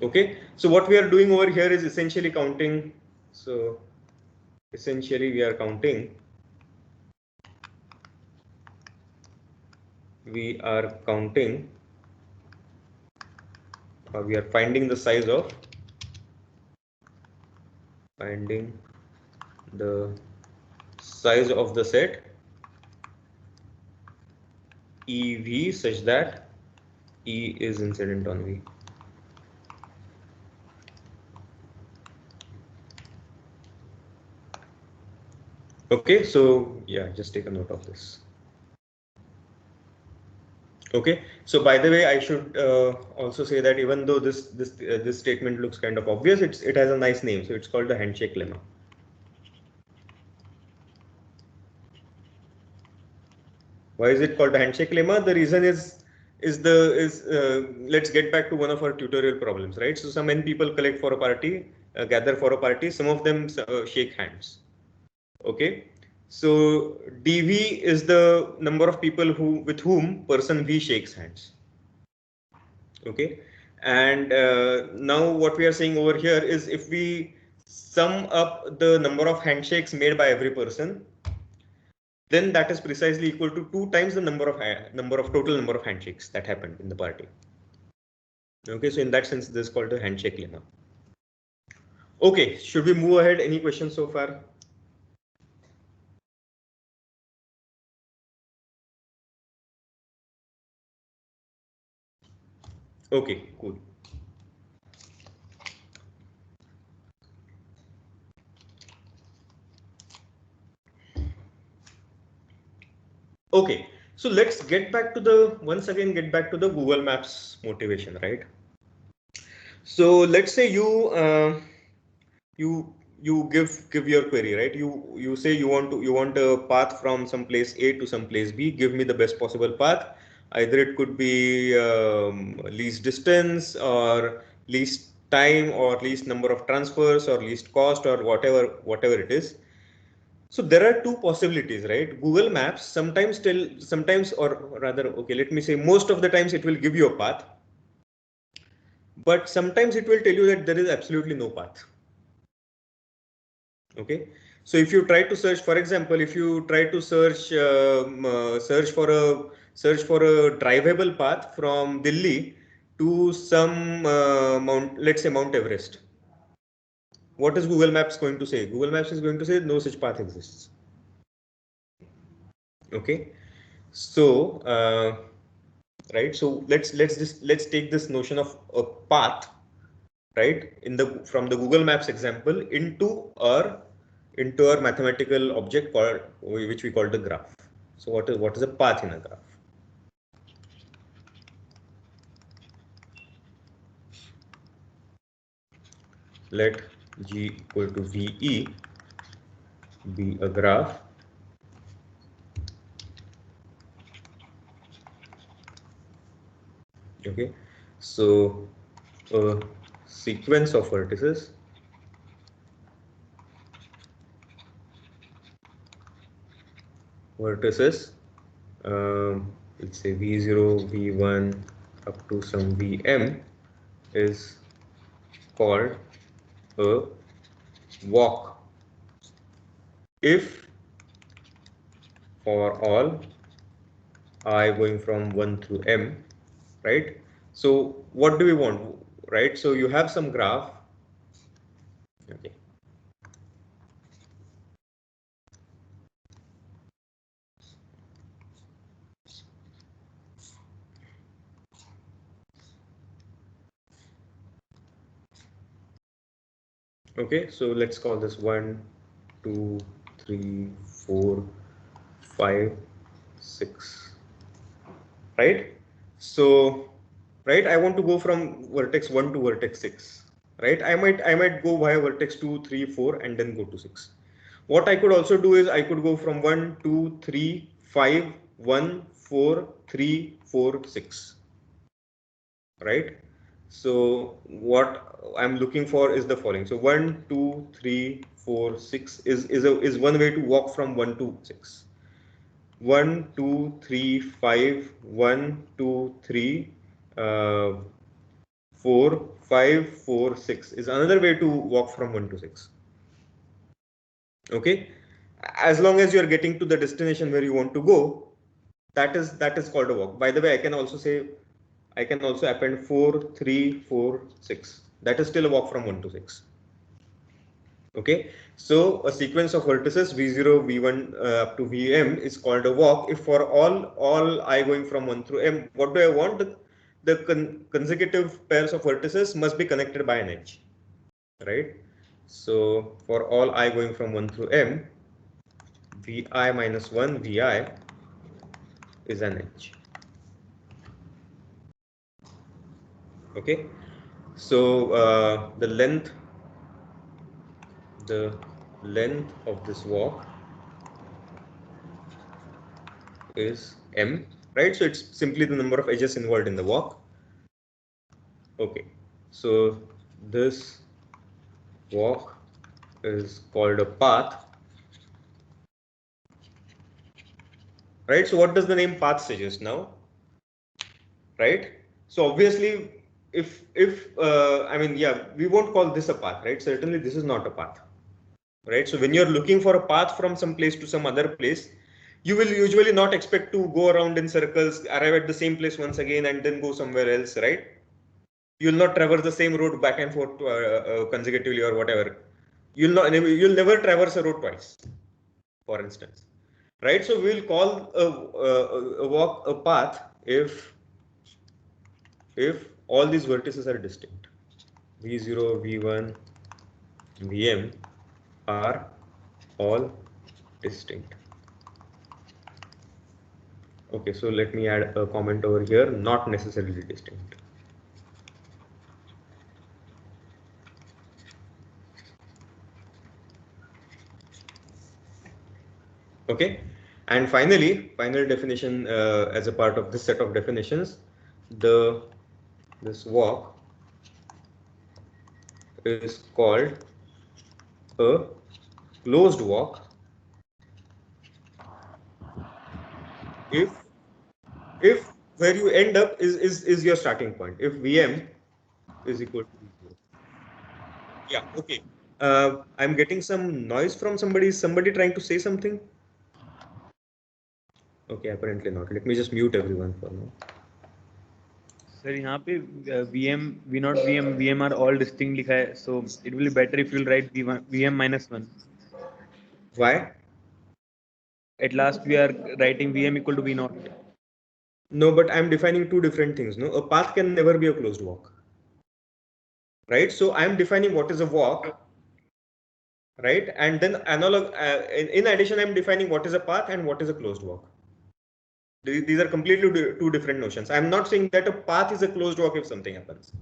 Okay, so what we are doing over here is essentially counting. So essentially we are counting. We are finding the size of the set EV such that E is incident on V. Okay, so yeah, just take a note of this. Okay, so by the way, I should also say that even though this statement looks kind of obvious, it has a nice name, so it's called the handshake lemma. Why is it called the handshake lemma? The reason is let's get back to one of our tutorial problems, right? So some n people collect for a party, gather for a party. Some of them shake hands. Okay. So dv is the number of people with whom person V shakes hands. Okay, and now what we are saying over here is if we sum up the number of handshakes made by every person, then that is precisely equal to 2 times the total number of handshakes that happened in the party. Okay, so in that sense, this is called the handshake lemma. Okay, should we move ahead? Any questions so far? Okay, cool. Okay, so let's once again get back to the Google Maps motivation, right? So let's say you give your query, right? You say you want a path from some place A to some place B. Give me the best possible path. Either it could be least distance or least time or least number of transfers or least cost or whatever it is. So there are two possibilities, right? Google Maps sometimes or rather, okay, let me say most of the times it will give you a path, but sometimes it will tell you that there is absolutely no path. Okay, so if you try to search, for example, if you try to search for a drivable path from Delhi to some let's say Mount Everest, what is Google Maps going to say? Google Maps is going to say no such path exists. Okay, so right, so let's take this notion of a path, right, from the Google Maps example into our mathematical object which we call the graph. So what is a path in a graph? let G equal to VE be a graph okay, so a sequence of vertices let's say V0, V1 up to some Vm is called a walk if for all I going from 1 through m, right? So what do we want, right? So you have some graph. Okay. Okay, so let's call this 1, 2, 3, 4, 5, 6, right? So, right, I want to go from vertex 1 to vertex 6, right? I might go via vertex 2, 3, 4, and then go to 6. What I could also do is I could go from 1, 2, 3, 5, 1, 4, 3, 4, 6, right? So what I'm looking for is the following. So 1, 2, 3, 4, 6 is one way to walk from 1 to 6. 1, 2, 3, 5, 1, 2, 3, 4, 5, 4, 6 is another way to walk from 1 to 6. Okay, as long as you are getting to the destination where you want to go, that is called a walk. By the way, I can also append 4, 3, 4, 6. That is still a walk from 1 to 6. Okay, so a sequence of vertices V0, V1 up to Vm is called a walk if for all I going from 1 through m. What do I want? The consecutive pairs of vertices must be connected by an edge, right? So for all I going from 1 through m, Vi minus 1 Vi is an edge. Okay, so the length of this walk is m, right? So it's simply the number of edges involved in the walk. Okay, so this walk is called a path, right? So what does the name path suggest now, right? So obviously if I mean, yeah, we won't call this a path, right? Certainly this is not a path, right? So when you're looking for a path from some place to some other place, you will usually not expect to go around in circles, arrive at the same place once again, and then go somewhere else, right? You'll not traverse the same road back and forth consecutively or whatever. You'll never traverse a road twice, for instance, right? So we'll call a walk a path if all these vertices are distinct. V0, V1, Vm are all distinct. Okay, so let me add a comment over here, not necessarily distinct. Okay, and finally, final definition as a part of this set of definitions, this walk is called a closed walk if where you end up is your starting point. If Vm is equal to V0. Yeah, okay. I'm getting some noise from somebody. Is somebody trying to say something? Okay, apparently not. Let me just mute everyone for now. Sir यहाँ पे VM, V0, VM are all distinct लिखा है, so it will be better if you'll write VM minus 1. Why? At last we are writing VM equal to V0. No, but I'm defining two different things. No, a path can never be a closed walk, right? So I'm defining what is a walk, right? And then analog. In addition, I'm defining what is a path and what is a closed walk. These are completely two different notions. I'm not saying that a path is a closed walk if something happens.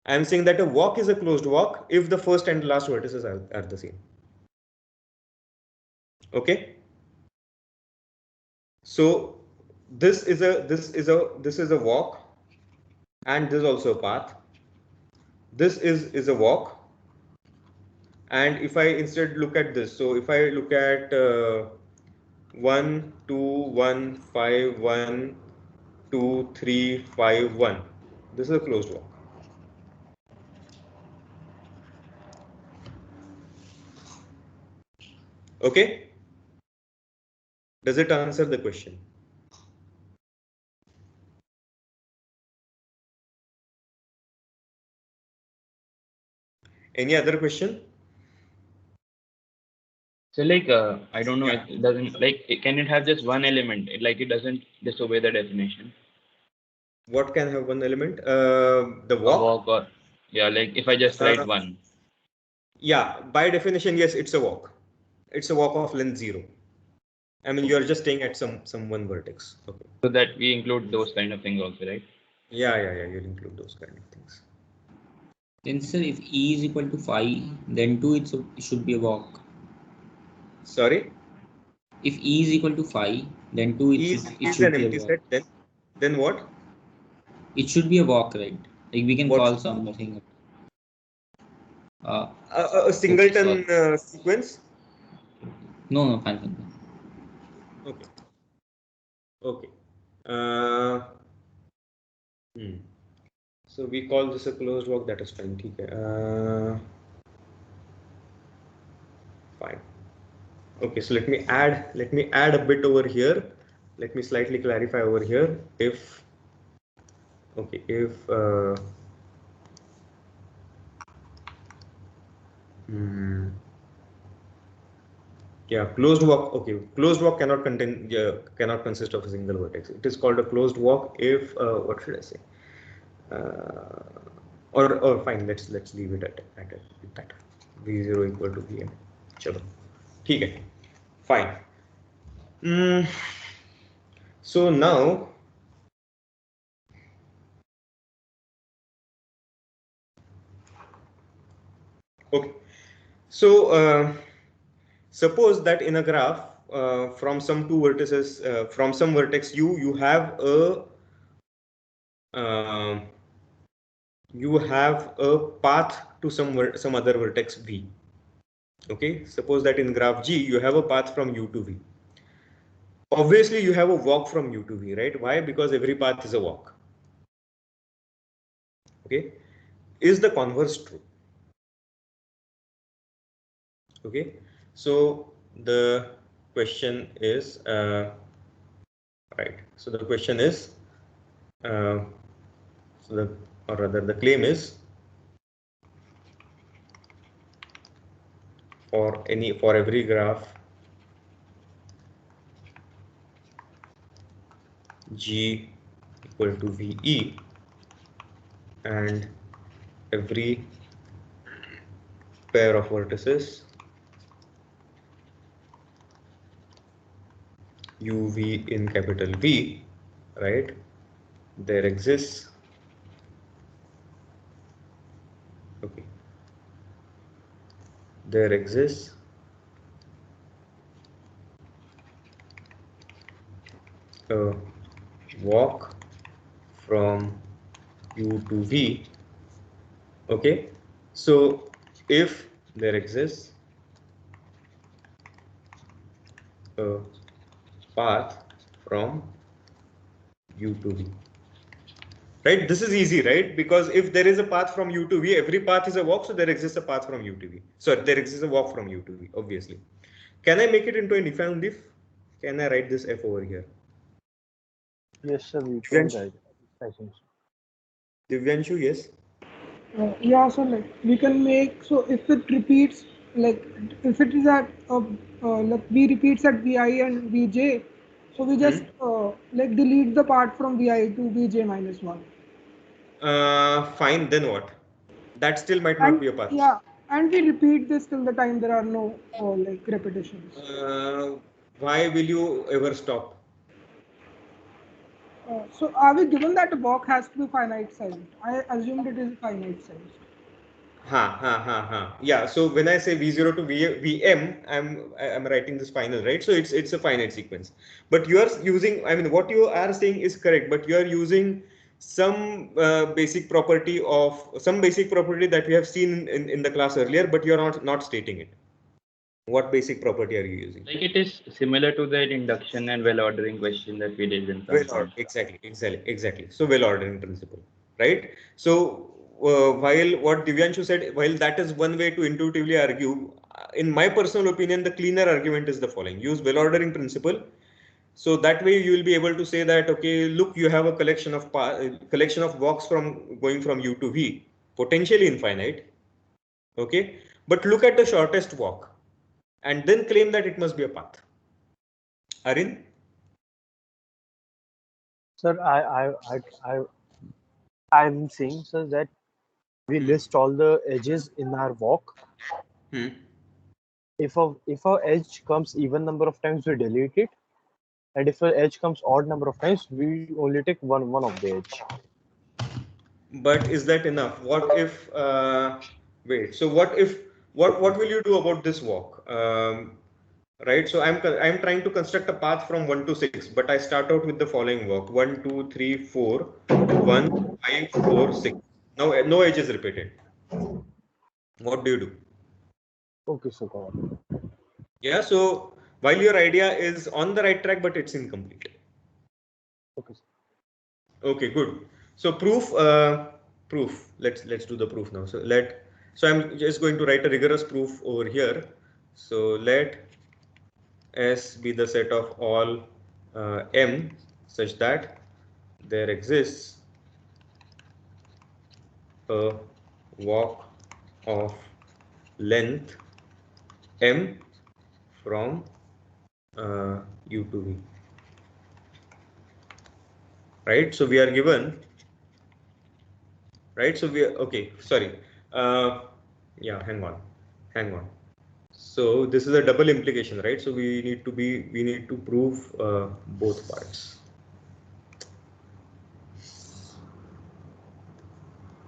I am saying that a walk is a closed walk if the first and last vertices are the same. Okay. So this is a walk, and this is also a path. This is a walk, and if I instead look at this, so if I look at 1 2 1 5 1 2 3 5 1, this is a closed walk. Okay, does it answer the question? Any other question? So like I don't know, it doesn't like can it have just one element? It doesn't disobey the definition. What can have one element? The walk. A walk, or yeah, like if I just write one. Yeah, by definition, yes, it's a walk. It's a walk of length 0. I mean, you are just staying at some one vertex. Okay. So that we include those kind of things also, right? Yeah. You'll include those kind of things. Then sir, if E is equal to 5, then 2 it should be a walk. Sorry? If E is equal to 5, then 2 it should be a walk. Set, then what? It should be a walk, right? Like we can call something. A singleton sequence? No, fine. Okay. So we call this a closed walk. That is fine. Fine. Okay. So let me add a bit over here. Let me slightly clarify over here. If yeah, closed walk. Okay, closed walk cannot consist of a single vertex. It is called a closed walk if what should I say? Or fine. Let's leave it at that. V0 equal to Vn. Chalo. ठीक है. Fine. So now. Okay. So suppose that in a graph from some two vertices, from some vertex u, you have a path to some other vertex v. Okay, suppose that in graph G you have a path from u to v. Obviously you have a walk from u to v, right? Why? Because every path is a walk. Okay, is the converse true? Okay, so the question is right. So the question is the claim is for every graph G equal to VE and every pair of vertices UV in capital V, right? There exists a walk from U to V. Okay, so if there exists a path from U to V, right? This is easy, right? Because if there is a path from U to V, every path is a walk, so there exists a path from U to V. So there exists a walk from U to V, obviously. Can I make it into an if and if? Can I write this F over here? Yes, sir. We can write it. I think so. Divyanshu, yes. Yeah, so like we can make, so if it repeats, like if it is at like V repeats at Vi and Vj, so we just like delete the part from Vi to Vj minus 1. Fine, then what? That still might not be a path. Yeah, and we repeat this till the time there are no like repetitions. Why will you ever stop? So are we given that a walk has to be finite size? I assumed it is finite size. Yeah. So when I say V0 to Vm, I'm writing this final, right? So it's a finite sequence. But you are using, I mean, what you are saying is correct, but you are using some basic property that we have seen in the class earlier, but you are not stating it. What basic property are you using? Like it is similar to the induction and well ordering question that we did in some point. Exactly. So well ordering principle, right? So while what Divyanshu said, while that is one way to intuitively argue, in my personal opinion, the cleaner argument is the following: use well ordering principle. So that way you will be able to say that, okay, look, you have a collection of walks from going from U to V, potentially infinite. Okay, but look at the shortest walk and then claim that it must be a path. Arin? Sir, I'm saying, sir, that we list all the edges in our walk. If a edge comes even number of times, we delete it, and if an edge comes odd number of times, we only take one of the edge. But is that enough? What if wait? So what will you do about this walk? Right. So I'm trying to construct a path from 1 to 6, but I start out with the following walk: 1, 2, 3, 4, 1, 5, 4, 6. Now no edge is repeated. What do you do? Okay, so go on. Yeah. So while your idea is on the right track, but it's incomplete. Okay. Okay, good. So proof. Let's do the proof now. So I'm just going to write a rigorous proof over here. So let S be the set of all M such that there exists a walk of length M from U to V. Right. So we are given. Right. So we are okay. Sorry. Yeah. Hang on. So this is a double implication, right? So we need to prove both parts.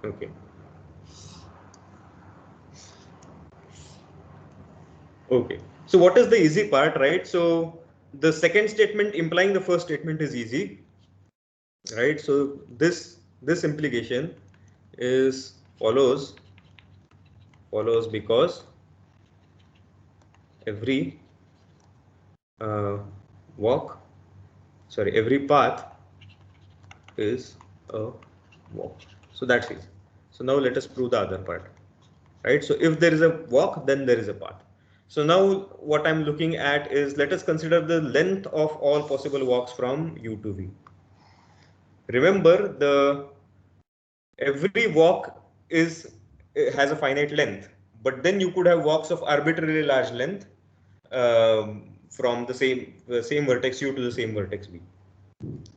Okay. Okay. So what is the easy part, right? So the second statement implying the first statement is easy, right? So this implication is follows because every every path is a walk. So that's it. So now let us prove the other part, right? So if there is a walk, then there is a path. So now what I'm looking at is, let us consider the length of all possible walks from U to V. Remember, every walk has a finite length, but then you could have walks of arbitrarily large length from the same vertex U to the same vertex V,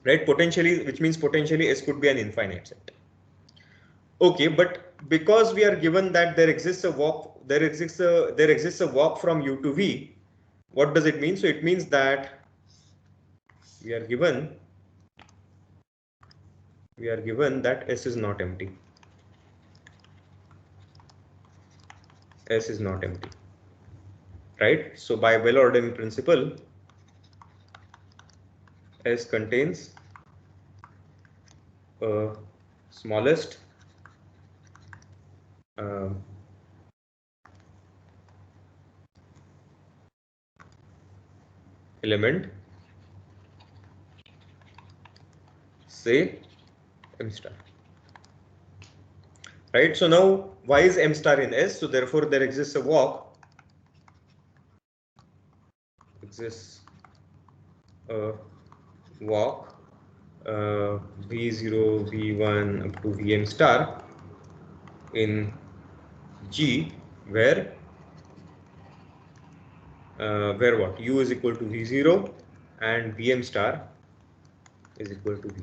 right? Potentially, which means potentially S could be an infinite set. Okay, but because we are given that there exists a walk from U to V, what does it mean? So it means that we are given that S is not empty. S is not empty, right? So by well ordering principle, S contains a smallest element, say M star, right? So now why is M star in S? So therefore there exists a walk, V0, V1 up to Vm star in G where what? U is equal to V0 and Vm star is equal to V.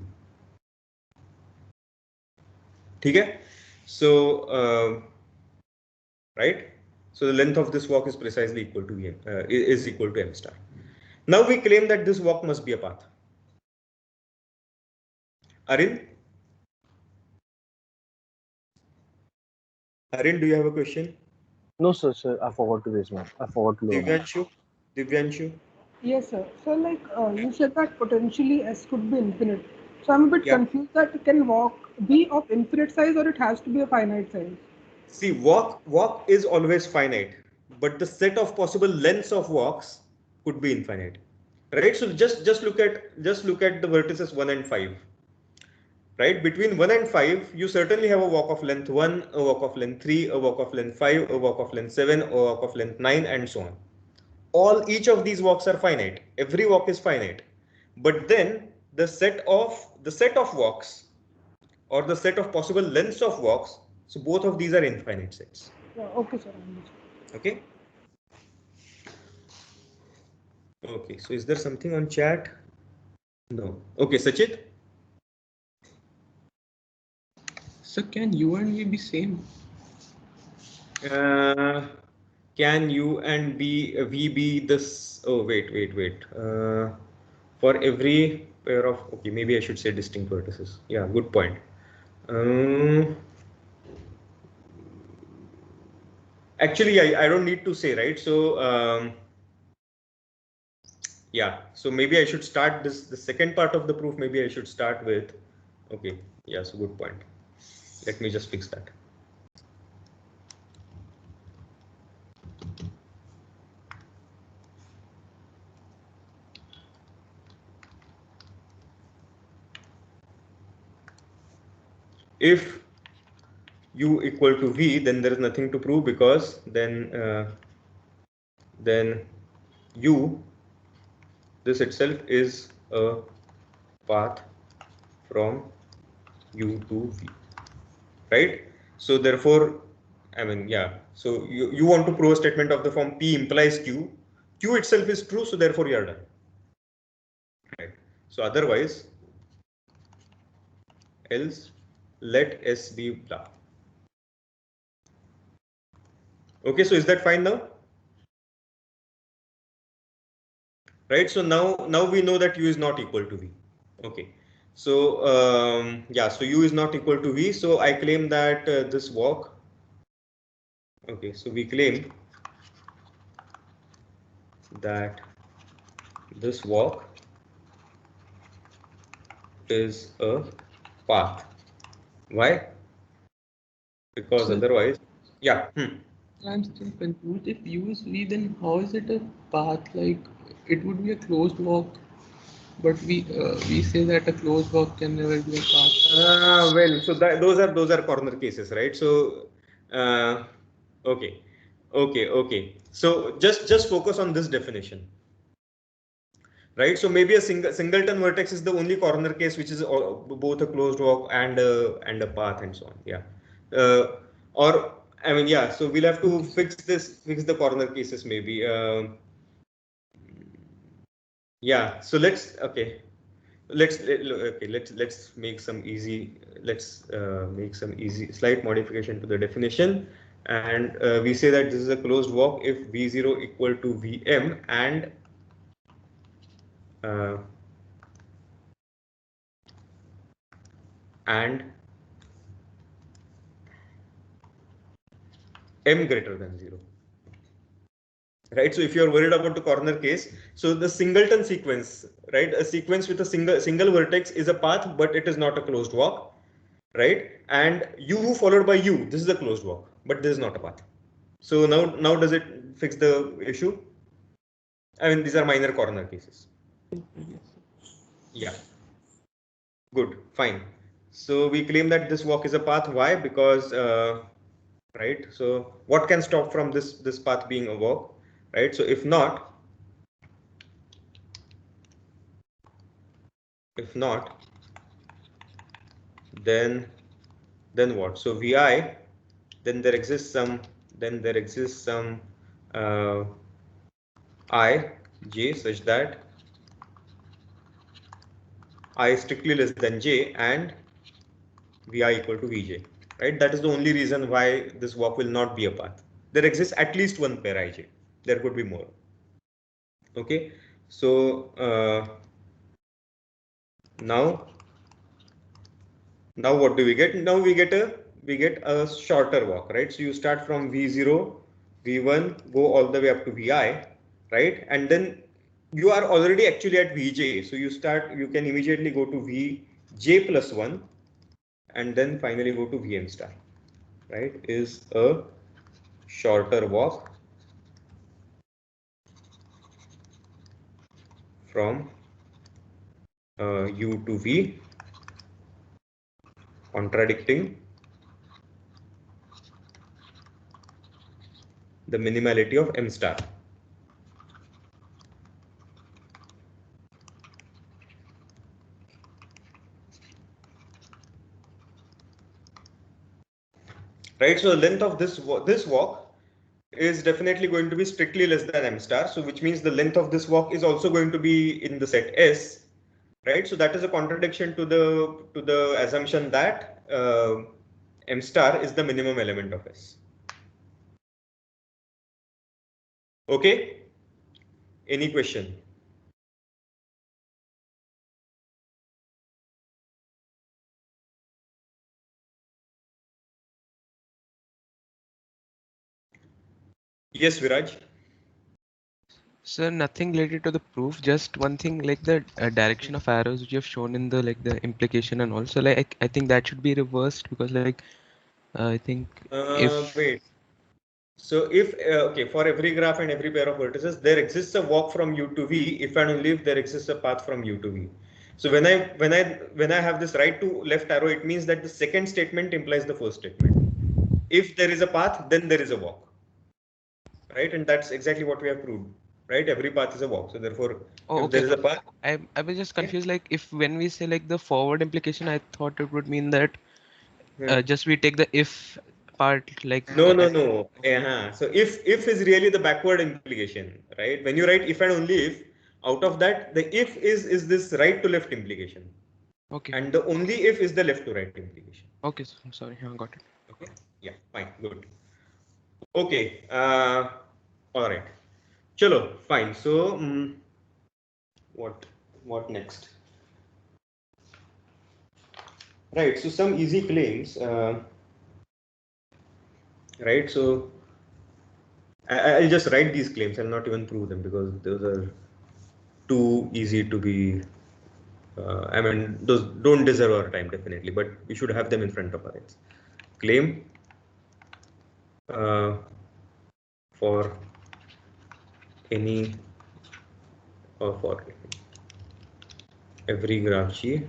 Okay? So right? So the length of this walk is precisely equal to Vm, is equal to M star. Now we claim that this walk must be a path. Arin? Arin, do you have a question? No, sir, I forgot to raise my. I forgot to lower my. Divyanshu? Yes, sir. So, like you said that potentially S could be infinite. So I'm a bit Yeah. confused that it can be of infinite size or it has to be a finite size. See, walk is always finite, but the set of possible lengths of walks could be infinite, right? So just look at the vertices 1 and 5. Right, between 1 and 5, you certainly have a walk of length 1, a walk of length 3, a walk of length 5, a walk of length 7, a walk of length 9, and so on. Each of these walks are finite. Every walk is finite. But then the set of walks, or the set of possible lengths of walks, so both of these are infinite sets. Yeah, okay, sir. Okay. Okay, so is there something on chat? No. Okay, Sachit? So can U and V be same? Can U and V be this? Oh, wait. For every pair of, okay, maybe I should say distinct vertices. Yeah, good point. Actually, I don't need to say, right? So, yeah, so maybe I should start the second part of the proof. Maybe I should start with, okay, yeah, so good point. Let me just fix that. If U equal to V, then there is nothing to prove, because then U, this itself is a path from U to V, right? So therefore, I mean, yeah, so you want to prove a statement of the form P implies Q. Q itself is true, so therefore you are done. Right. So otherwise, else let S be blah. Okay, so is that fine now? Right, so now we know that U is not equal to V. Okay, so yeah, so U is not equal to V, so I claim that this walk, okay, so we claim that this walk is a path. Why? Because otherwise, yeah. I'm still confused. If U is V, then how is it a path? Like it would be a closed walk, but we say that a closed walk can never be a path. Well, so those are corner cases, right? So, okay. So just focus on this definition, right? So maybe a singleton vertex is the only corner case which is both a closed walk and a path and so on. Yeah, or I mean, yeah. So we'll have to fix the corner cases maybe. Yeah. So let's make some easy. Let's make some easy slight modification to the definition, and we say that this is a closed walk if V0 equal to Vm and m greater than 0. Right, so if you are worried about the corner case, so the singleton sequence, right, a sequence with a single vertex is a path, but it is not a closed walk, right? And U followed by U, this is a closed walk, but this is not a path. So now does it fix the issue? I mean, these are minor corner cases. Yeah, good, fine. So we claim that this walk is a path. Why? Because right, so what can stop from this path being a walk? Right, so if not, then what? So Vi, then there exists some I j such that I is strictly less than j and Vi equal to Vj. Right, that is the only reason why this walk will not be a path. There exists at least one pair Ij. There could be more. Okay, so now Now what do we get? Now we get a shorter walk, right? So you start from V0, V1, go all the way up to Vi, right? And then you are already actually at Vj. So you can immediately go to Vj plus 1 and then finally go to Vn star, right? Is a shorter walk from U to V, contradicting the minimality of M star. Right, so the length of this walk is definitely going to be strictly less than M star. So which means the length of this walk is also going to be in the set S, right? So that is a contradiction to the assumption that M star is the minimum element of S. Okay, any question? Yes, Viraj. Sir, nothing related to the proof, just one thing like the direction of arrows which you have shown in the the implication and also like I think that should be reversed because like I think if Wait. So if okay, for every graph and every pair of vertices, there exists a walk from U to V if and only if there exists a path from U to V. So when I have this right to left arrow, it means that the second statement implies the first statement. If there is a path, then there is a walk, right? And that's exactly what we have proved, right? Every path is a walk. So therefore, oh if okay, there is a path, I was just confused like if when we say like the forward implication, I thought it would mean that just we take the if part like no. So if is really the backward implication, right? When you write if and only if, out of that, the if is this right to left implication. Okay. And the only if is the left to right implication. Okay, so I'm sorry, I got it. Okay. Yeah, fine, good. Okay. All right. Chalo, fine. So what next? Right. So some easy claims. Right. So I'll just write these claims. I'll not even prove them because those are too easy to be. I mean, those don't deserve our time definitely, but we should have them in front of our eyes. Claim for any or for every graph G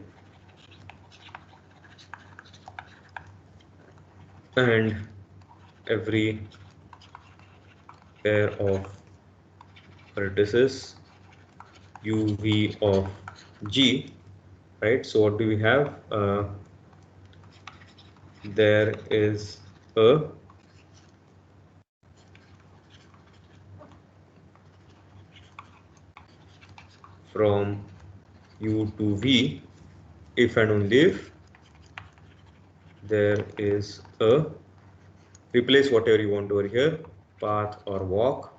and every pair of vertices UV of G, right? So what do we have? There is a from U to V if and only if there is a, replace whatever you want over here, path or walk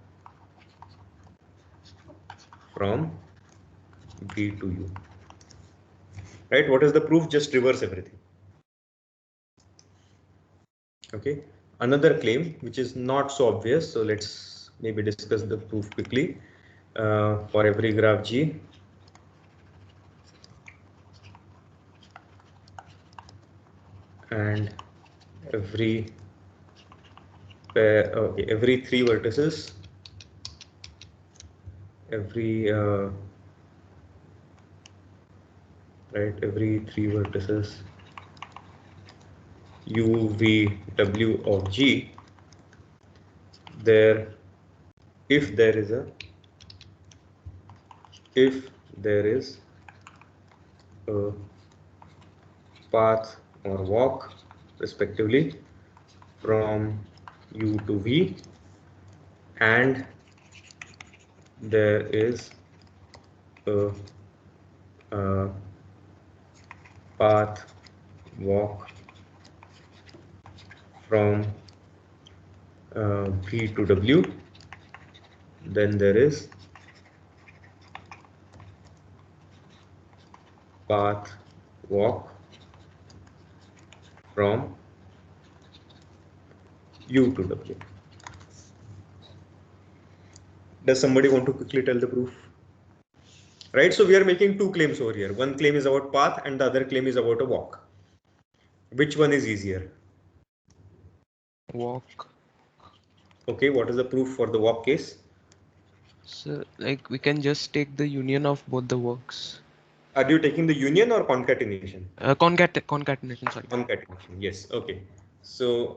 from V to U. Right? What is the proof? Just reverse everything. Okay. Another claim which is not so obvious, so let's maybe discuss the proof quickly. For every graph G, and every pair, okay, every three vertices, every right, every three vertices U, V, W of G, there, if there is a path or walk respectively from U to V, and there is a path walk from V to W, then there is path walk from U to W. Does somebody want to quickly tell the proof? Right, so we are making two claims over here. One claim is about path and the other claim is about a walk. Which one is easier? Walk. Okay, what is the proof for the walk case? So like we can just take the union of both the works. Are you taking the union or concatenation? Concatenation, sorry. Concatenation, yes, okay. So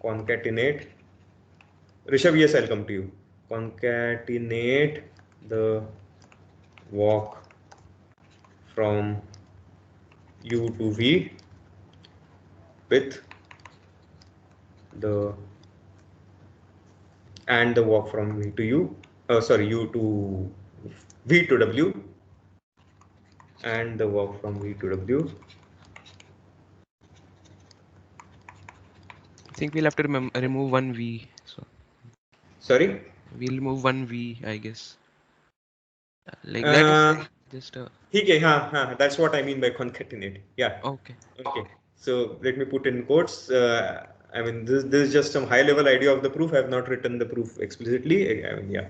concatenate. Rishabh, yes, I'll come to you. Concatenate the walk from U to V with the walk from V to U, U to V to W and the walk from V to W. I think we'll have to remove one V. So sorry, we'll remove one V, I guess. Like that is like just a. Okay, that's what I mean by concatenate. Yeah. Okay. Okay. So let me put in quotes. I mean, this is just some high level idea of the proof. I have not written the proof explicitly. I mean, yeah,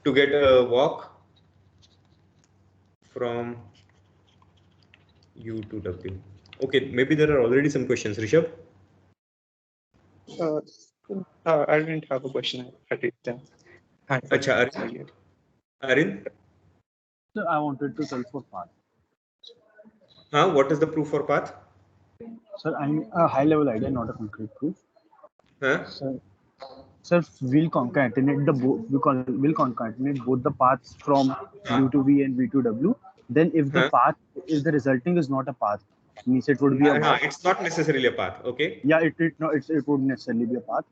to get a walk from U to W. Okay, maybe there are already some questions, Rishabh. I didn't have a question. I did them. Acha, Arin? So I wanted to tell for path. What is the proof for path? Sir, I mean a high level idea, not a concrete proof. Huh? Sir, we'll concatenate we'll concatenate both the paths from U to V and V to W. Then if the path, if the resulting is not a path, means it would be a path. It's not necessarily a path. Okay. Yeah, it would necessarily be a path.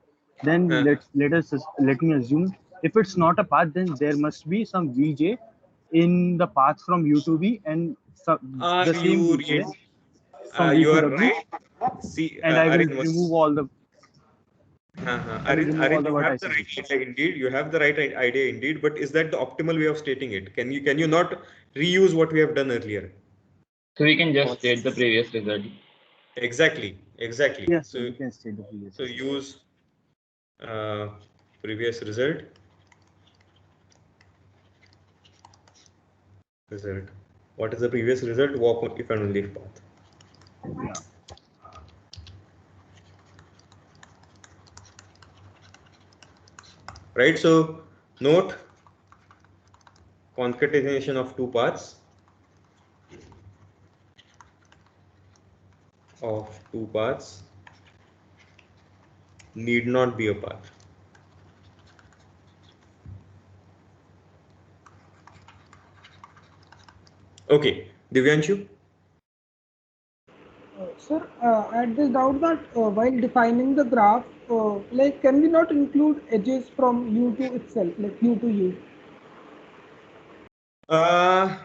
Then let me assume if it's not a path, then there must be some Vj in the path from U to V and the same Vj from V you to are W. right. See, and I will remove all the. Arin, you have the right idea indeed. You have the right idea indeed, but is that the optimal way of stating it? Can you not reuse what we have done earlier? So we can just state the previous result. Exactly. Yes, so you can state the previous. So use previous result. What is the previous result? Walk if and only if path. Yeah. Right, so note concatenation of two paths need not be a path. Okay, Divyanshu? Sir, I had this doubt that while defining the graph, like can we not include edges from U to itself, like U to U?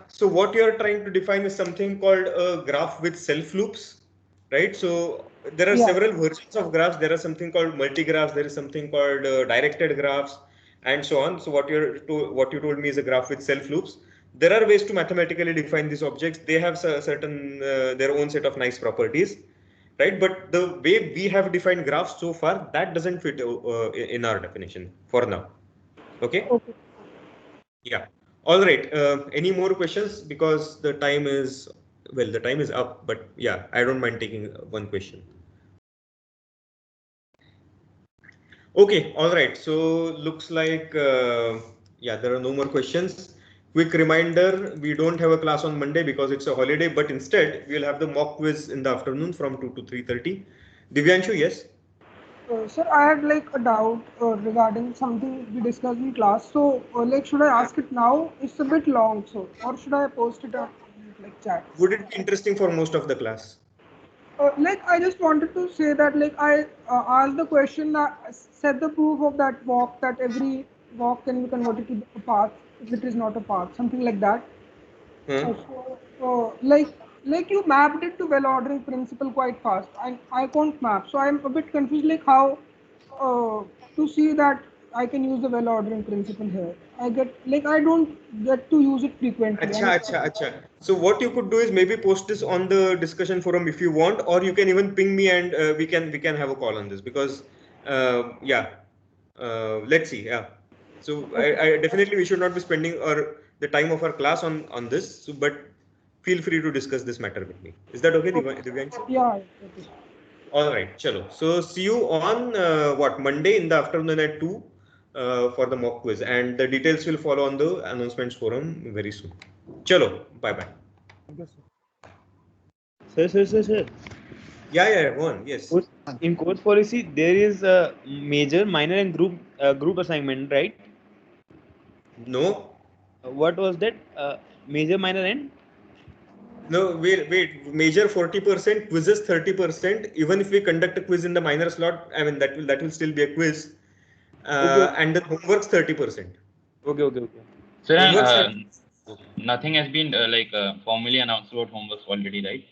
So what you are trying to define is something called a graph with self loops, right? So there are several versions of graphs. There are something called multi-graphs. There is something called directed graphs, and so on. So what you told me is a graph with self loops. There are ways to mathematically define these objects. They have certain their own set of nice properties, right? But the way we have defined graphs so far, that doesn't fit in our definition for now. Okay. Yeah. All right. Any more questions? Because the time is up. But yeah, I don't mind taking one question. Okay. All right. So looks like yeah, there are no more questions. Quick reminder: we don't have a class on Monday because it's a holiday. But instead, we'll have the mock quiz in the afternoon from 2 to 3:30. Divyanshu, yes. Sir, I had like a doubt regarding something we discussed in class. So, like, should I ask it now? It's a bit long, so, or should I post it on like chat? Would it be interesting for most of the class? Like, I just wanted to say that, like, I asked the question that set the proof of that walk, that every walk can be converted to a path if it is not a path, something like that. Like you mapped it to well ordering principle quite fast. I can't map, so I'm a bit confused. Like how to see that I can use the well ordering principle here. I don't get to use it frequently. Acha. So what you could do is maybe post this on the discussion forum if you want, or you can even ping me and we can have a call on this because let's see. Yeah. So I definitely we should not be spending the time of our class on this. So, but feel free to discuss this matter with me. Is that okay, Divyanshu? Yeah. Okay. All right, chalo. So see you on Monday in the afternoon at 2 for the mock quiz, and the details will follow on the announcements forum very soon. Chalo, bye. Sir. Yeah, go on. Yes. In course policy, there is a major, minor, and group assignment, right? No. What was that? Major, minor, and? No, wait. Major 40%, quizzes 30%. Even if we conduct a quiz in the minor slot, I mean that will still be a quiz. Okay. And the homework's 30%. Okay. So nothing has been formally announced about homeworks already, right?